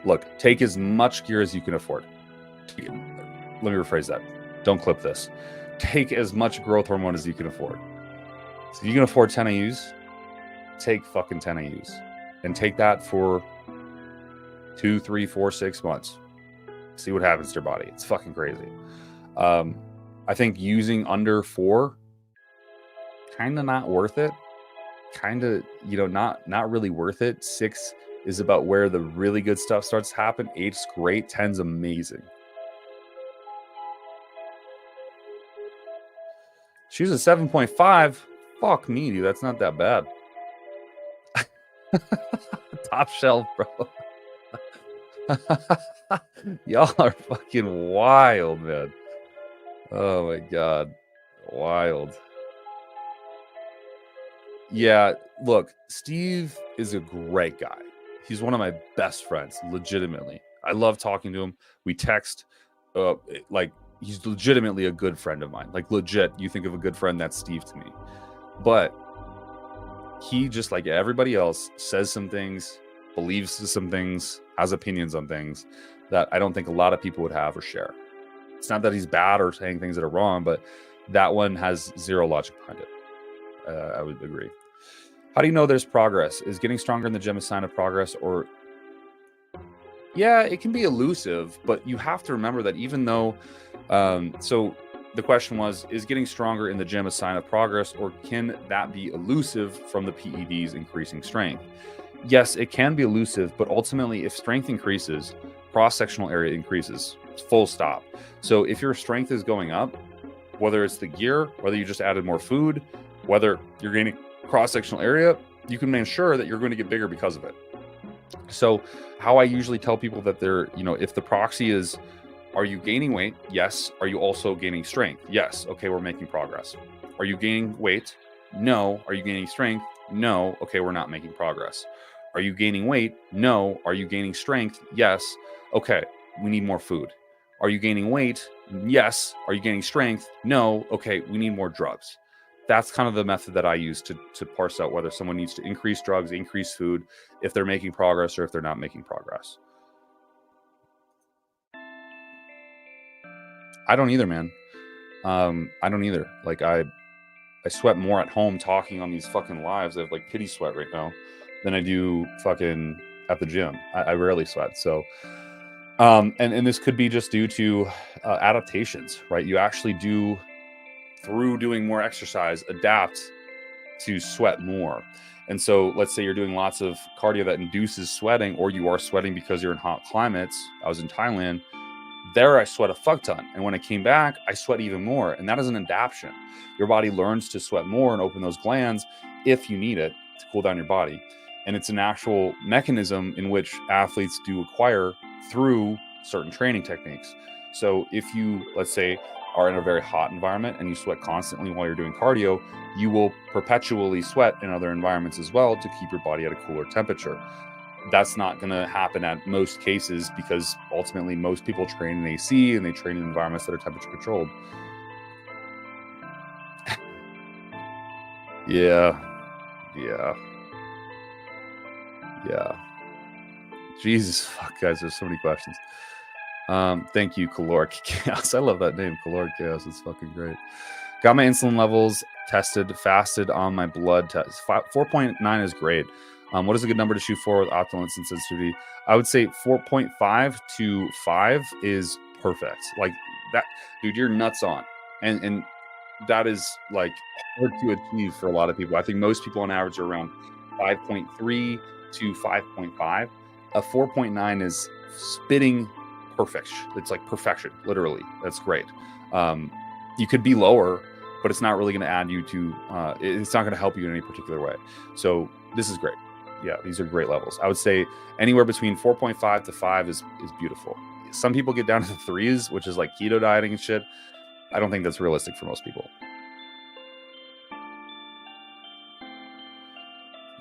look, take as much gear as you can afford. Let me rephrase that. Don't clip this. Take as much growth hormone as you can afford. So if you can afford 10 IUs, take fucking 10 IUs. And take that for 2, 3, 4, 6 months. See what happens to your body. It's fucking crazy. I think using under 4, kind of not worth it. Kind of, not really worth it. 6 is about where the really good stuff starts to happen. 8's great. 10's amazing. She was a 7.5. Fuck me, dude. That's not that bad. Top shelf, bro. Y'all are fucking wild, man. Oh my God. Wild. Yeah, look, Steve is a great guy. He's one of my best friends, legitimately. I love talking to him. We text, like, he's legitimately a good friend of mine. Like, legit, you think of a good friend, that's Steve to me. But he, just like everybody else, says some things, believes some things, has opinions on things that I don't think a lot of people would have or share. It's not that he's bad or saying things that are wrong, but that one has zero logic behind it. I would agree. How do you know there's progress? Is getting stronger in the gym a sign of progress? Or, yeah, it can be elusive, but you have to remember that even though, so the question was, is getting stronger in the gym a sign of progress, or can that be elusive from the PEDs increasing strength? Yes, it can be elusive, but ultimately, if strength increases, cross-sectional area increases, full stop. So if your strength is going up, whether it's the gear, whether you just added more food, whether you're gaining cross-sectional area, you can make sure that you're going to get bigger because of it. So how I usually tell people that they're, if the proxy is, are you gaining weight? Yes. Are you also gaining strength? Yes. Okay, we're making progress. Are you gaining weight? No. Are you gaining strength? No. Okay, we're not making progress. Are you gaining weight? No. Are you gaining strength? Yes. Okay, we need more food. Are you gaining weight? Yes. Are you gaining strength? No. Okay, we need more drugs. That's kind of the method that I use to parse out whether someone needs to increase drugs, increase food, if they're making progress or if they're not making progress. I don't either, man. I don't either. Like, I sweat more at home talking on these fucking lives. I have like pity sweat right now than I do fucking at the gym. I rarely sweat. So, and this could be just due to adaptations, right? You actually do, through doing more exercise, adapt to sweat more. And so let's say you're doing lots of cardio that induces sweating, or you are sweating because you're in hot climates. I was in Thailand. There I sweat a fuck ton. And when I came back, I sweat even more. And that is an adaptation. Your body learns to sweat more and open those glands if you need it to cool down your body. And it's an actual mechanism in which athletes do acquire through certain training techniques. So if you, let's say, are in a very hot environment and you sweat constantly while you're doing cardio, you will perpetually sweat in other environments as well to keep your body at a cooler temperature. That's not going to happen at most cases, because ultimately most people train in AC and they train in environments that are temperature controlled. Yeah. Jesus, fuck, guys, there's so many questions. Thank you, Caloric Chaos. I love that name, Caloric Chaos. It's fucking great. Got my insulin levels tested, fasted on my blood test. 4.9 is great. What is a good number to shoot for with optimal insulin sensitivity? I would say 4.5 to 5 is perfect. Like that, dude, you're nuts on. And that is like hard to achieve for a lot of people. I think most people on average are around 5.3 to 5.5. A 4.9 is spitting perfect. It's like perfection, literally. That's great. You could be lower, but it's not really going to add you to, it's not going to help you in any particular way. So this is great. Yeah, these are great levels. I would say anywhere between 4.5 to 5 is beautiful. Some people get down to the 3s, which is like keto dieting and shit. I don't think that's realistic for most people.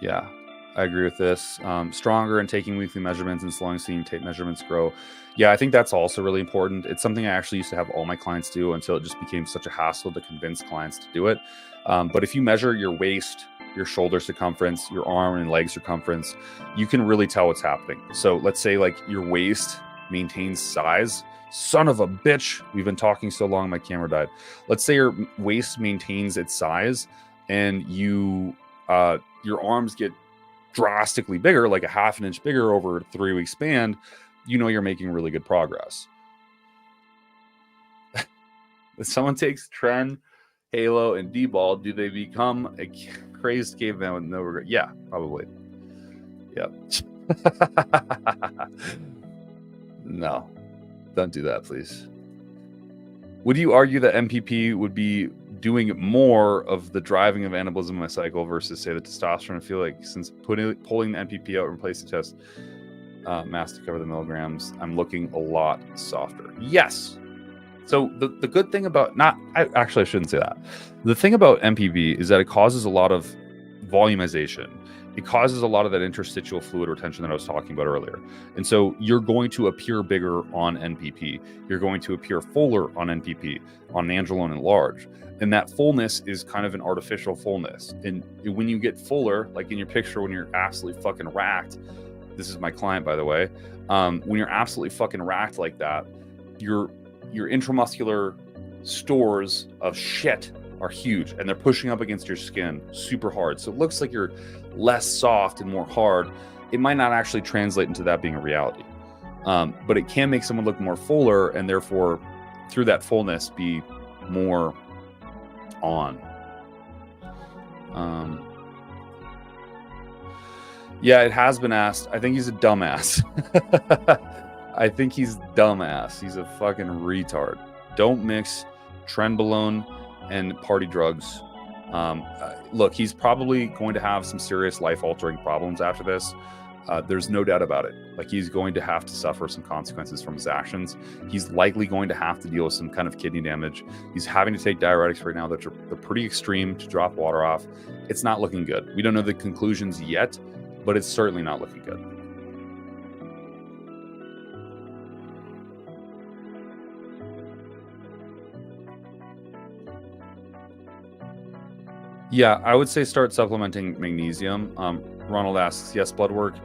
Yeah, I agree with this. Stronger and taking weekly measurements and slowing seeing tape measurements grow. Yeah, I think that's also really important. It's something I actually used to have all my clients do until it just became such a hassle to convince clients to do it. But if you measure your waist, your shoulder circumference, your arm and leg circumference, you can really tell what's happening. So let's say like your waist maintains size. Son of a bitch, we've been talking so long, my camera died. Let's say your waist maintains its size and you your arms get drastically bigger, like a half an inch bigger over a 3-week span, you know you're making really good progress. If someone takes Tren, Halo and D-ball, do they become a crazed caveman with no regret? Yeah, probably. Yep. No, don't do that, please. Would you argue that MPP would be doing more of the driving of anabolism in my cycle versus, say, the testosterone? I feel like since pulling the MPP out and replacing test mass to cover the milligrams, I'm looking a lot softer. Yes. So the good thing about I shouldn't say that. The thing about MPP is that it causes a lot of volumization. It causes a lot of that interstitial fluid retention that I was talking about earlier. And so you're going to appear bigger on NPP. You're going to appear fuller on NPP, on Nandrolone and large. And that fullness is kind of an artificial fullness. And when you get fuller, like in your picture, when you're absolutely fucking racked, this is my client, by the way, when you're absolutely fucking racked like that, your intramuscular stores of shit are huge and they're pushing up against your skin super hard. So it looks like you're less soft and more hard. It might not actually translate into that being a reality. But it can make someone look more fuller and therefore through that fullness be more on. Yeah, it has been asked. I think he's a dumbass. I think he's dumbass. He's a fucking retard. Don't mix trenbolone and party drugs. Look, he's probably going to have some serious life-altering problems after this. There's no doubt about it. Like, he's going to have to suffer some consequences from his actions. He's likely going to have to deal with some kind of kidney damage. He's having to take diuretics right now that are pretty extreme to drop water off. It's not looking good. We don't know the conclusions yet, but it's certainly not looking good. Yeah, I would say start supplementing magnesium. Ronald asks, yes, blood work.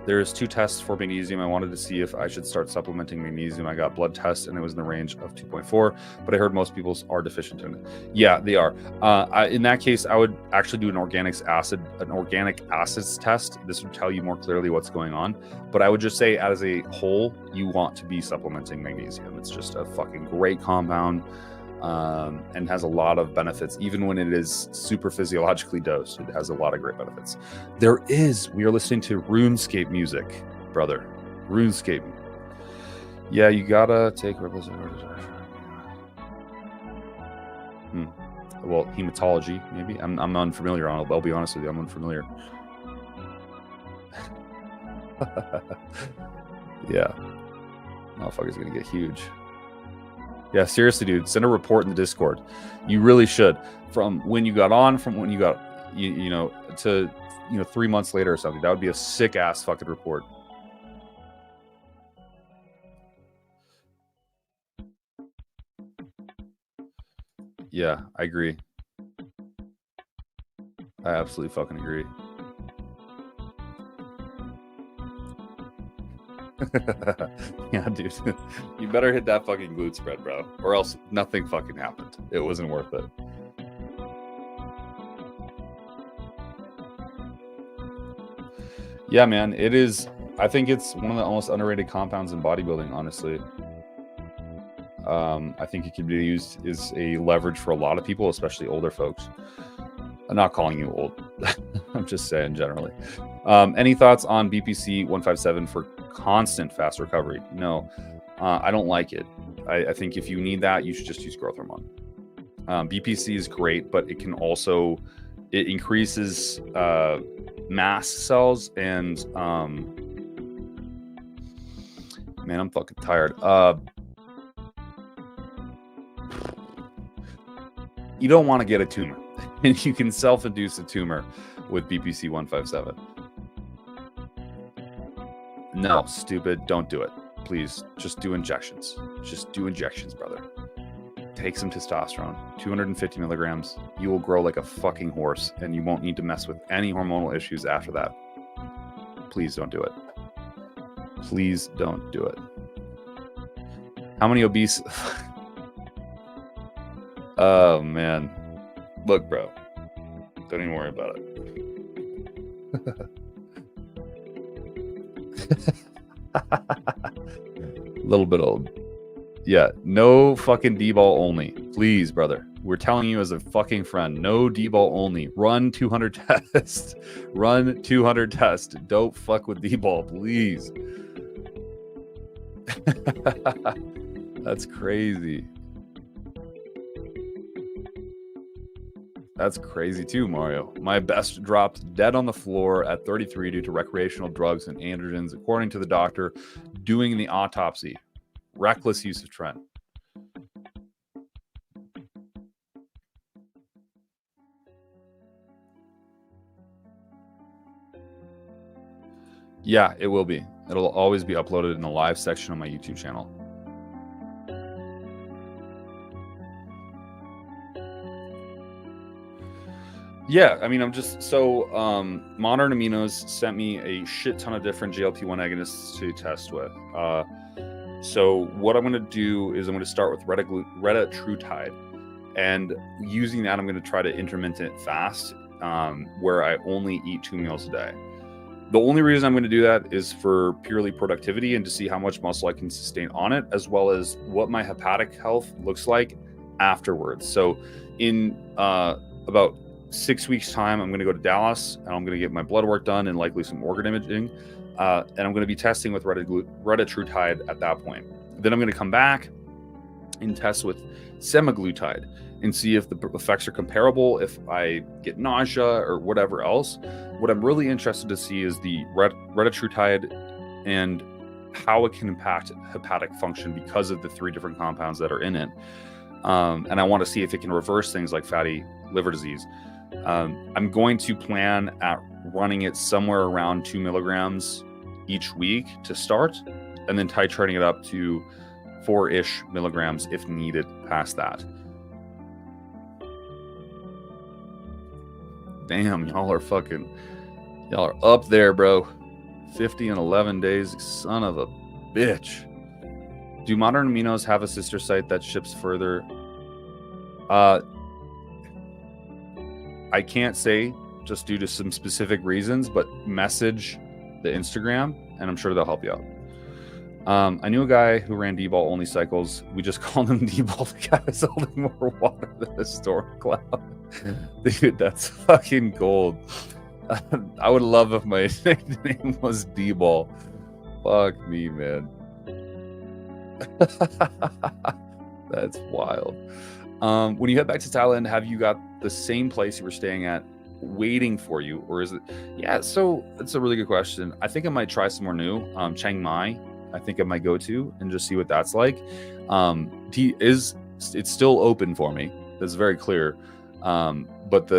There's 2 tests for magnesium. I wanted to see if I should start supplementing magnesium. I got blood tests and it was in the range of 2.4, but I heard most people are deficient in it. Yeah, they are. In that case, I would actually do an organic acids test. This would tell you more clearly what's going on. But I would just say as a whole, you want to be supplementing magnesium. It's just a fucking great compound. And has a lot of benefits. Even when it is super physiologically dosed, it has a lot of great benefits. We are listening to RuneScape music, brother. RuneScape. Yeah, you gotta take Well, hematology, maybe. I'm unfamiliar on it. I'll be honest with you, I'm unfamiliar. Yeah. Motherfucker's gonna get huge. Yeah, seriously, dude, send a report in the Discord. You really should. From when you got on, from when you got, to 3 months later or something. That would be a sick ass fucking report. Yeah, I agree. I absolutely fucking agree. Yeah, dude. You better hit that fucking glute spread, bro. Or else nothing fucking happened. It wasn't worth it. Yeah, man. It is. I think it's one of the most underrated compounds in bodybuilding, honestly. I think it can be used as a leverage for a lot of people, especially older folks. I'm not calling you old. I'm just saying generally. Any thoughts on BPC 157 for constant fast recovery? No, I don't like it. I think if you need that, you should just use growth hormone. BPC is great, but it can also, it increases mast cells and man, I'm fucking tired. You don't want to get a tumor. And you can self-induce a tumor with BPC 157. No, stupid. Don't do it. Please, just do injections. Just do injections, brother. Take some testosterone. 250 milligrams. You will grow like a fucking horse, and you won't need to mess with any hormonal issues after that. Please don't do it. Please don't do it. How many obese... Oh, man. Look, bro. Don't even worry about it. A little bit old. Yeah, no fucking D-ball only. Please, brother. We're telling you as a fucking friend, no D-ball only. Run 200 tests. Run 200 tests. Don't fuck with D-ball, please. That's crazy. That's crazy too, Mario. My best dropped dead on the floor at 33 due to recreational drugs and androgens, according to the doctor doing the autopsy. Reckless use of Tren. Yeah, it will be. It'll always be uploaded in the live section on my YouTube channel. Yeah, I mean, I'm just so Modern Aminos sent me a shit ton of different GLP-1 agonists to test with. So what I'm going to do is I'm going to start with retatrutide, and using that, I'm going to try to intermittent fast, where I only eat 2 meals a day. The only reason I'm going to do that is for purely productivity and to see how much muscle I can sustain on it, as well as what my hepatic health looks like afterwards. So in about 6 weeks time, I'm going to go to Dallas and I'm going to get my blood work done and likely some organ imaging. And I'm going to be testing with retatrutide at that point. Then I'm going to come back and test with semaglutide and see if the effects are comparable, if I get nausea or whatever else. What I'm really interested to see is the retatrutide and how it can impact hepatic function because of the 3 different compounds that are in it. And I want to see if it can reverse things like fatty liver disease. I'm going to plan at running it somewhere around 2 milligrams each week to start, and then titrating it up to 4-ish milligrams if needed past that. Damn, y'all are up there, bro. 50 and 11 days, son of a bitch. Do Modern Aminos have a sister site that ships further? I can't say just due to some specific reasons, but message the Instagram and I'm sure they'll help you out. I knew a guy who ran D-ball only cycles. We just called him D-ball. The guy was holding more water than a storm cloud. Dude, that's fucking gold. I would love if my nickname was D-ball. Fuck me, man. That's wild. When you head back to Thailand, have you got the same place you were staying at waiting for you, or is it? Yeah, so it's a really good question. I think I might try somewhere new. Chiang Mai, I think I might go to and just see what that's like. It's still open for me. That's very clear. But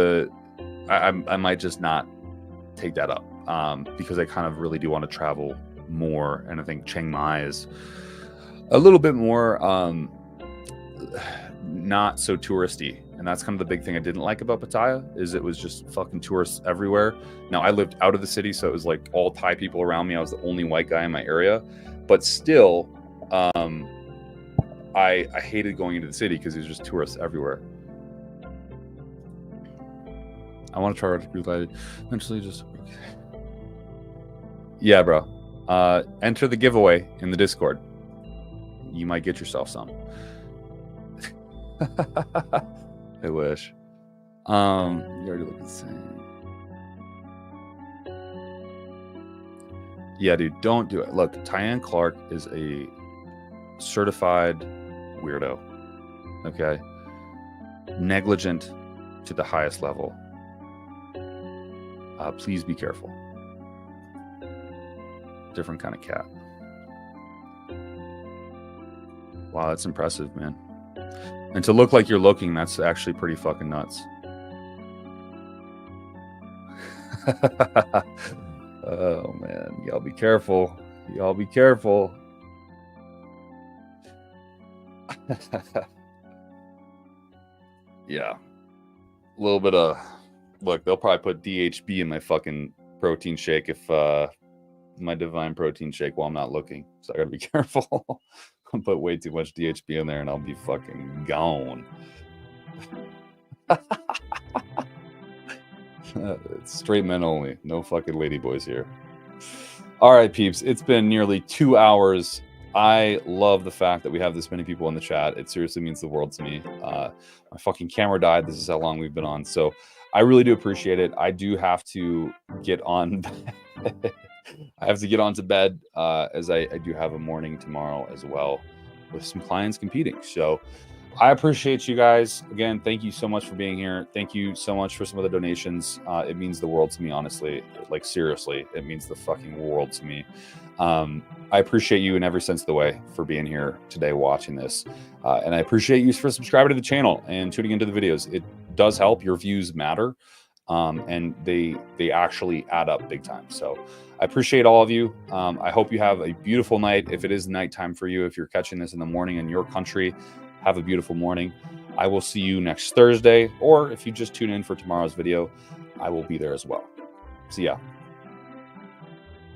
I might just not take that up because I kind of really do want to travel more, and I think Chiang Mai is a little bit more not so touristy, and that's kind of the big thing I didn't like about Pattaya, is it was just fucking tourists everywhere. Now I lived out of the city, so it was like all Thai people around me. I was the only white guy in my area, but still I hated going into the city because there's just tourists everywhere. I want to try to eventually just yeah, bro. Enter the giveaway in the Discord. You might get yourself some. I wish. You already look the same. Yeah, dude, don't do it. Look, Tyann Clark is a certified weirdo. Okay? Negligent to the highest level. Please be careful. Different kind of cat. Wow, that's impressive, man. And to look like you're looking, that's actually pretty fucking nuts. Oh, man. Y'all be careful. Y'all be careful. Yeah. A little bit of... Look, they'll probably put DHB in my fucking protein shake if... my divine protein shake while I'm not looking. So I gotta be careful. I'll put way too much DHB in there and I'll be fucking gone. It's straight men only. No fucking ladyboys here. All right, peeps. It's been nearly 2 hours I love the fact that we have this many people in the chat. It seriously means the world to me. My fucking camera died. This is how long we've been on. So I really do appreciate it. I do have to get on. I have to get on to bed as I do have a morning tomorrow as well with some clients competing. So I appreciate you guys. Again, thank you so much for being here. Thank you so much for some of the donations. It means the world to me, honestly. Like, seriously, it means the fucking world to me. I appreciate you in every sense of the way for being here today watching this. And I appreciate you for subscribing to the channel and tuning into the videos. It does help. Your views matter. And they actually add up big time. So I appreciate all of you. I hope you have a beautiful night. If it is nighttime for you, if you're catching this in the morning in your country, have a beautiful morning. I will see you next Thursday, or if you just tune in for tomorrow's video, I will be there as well. See ya.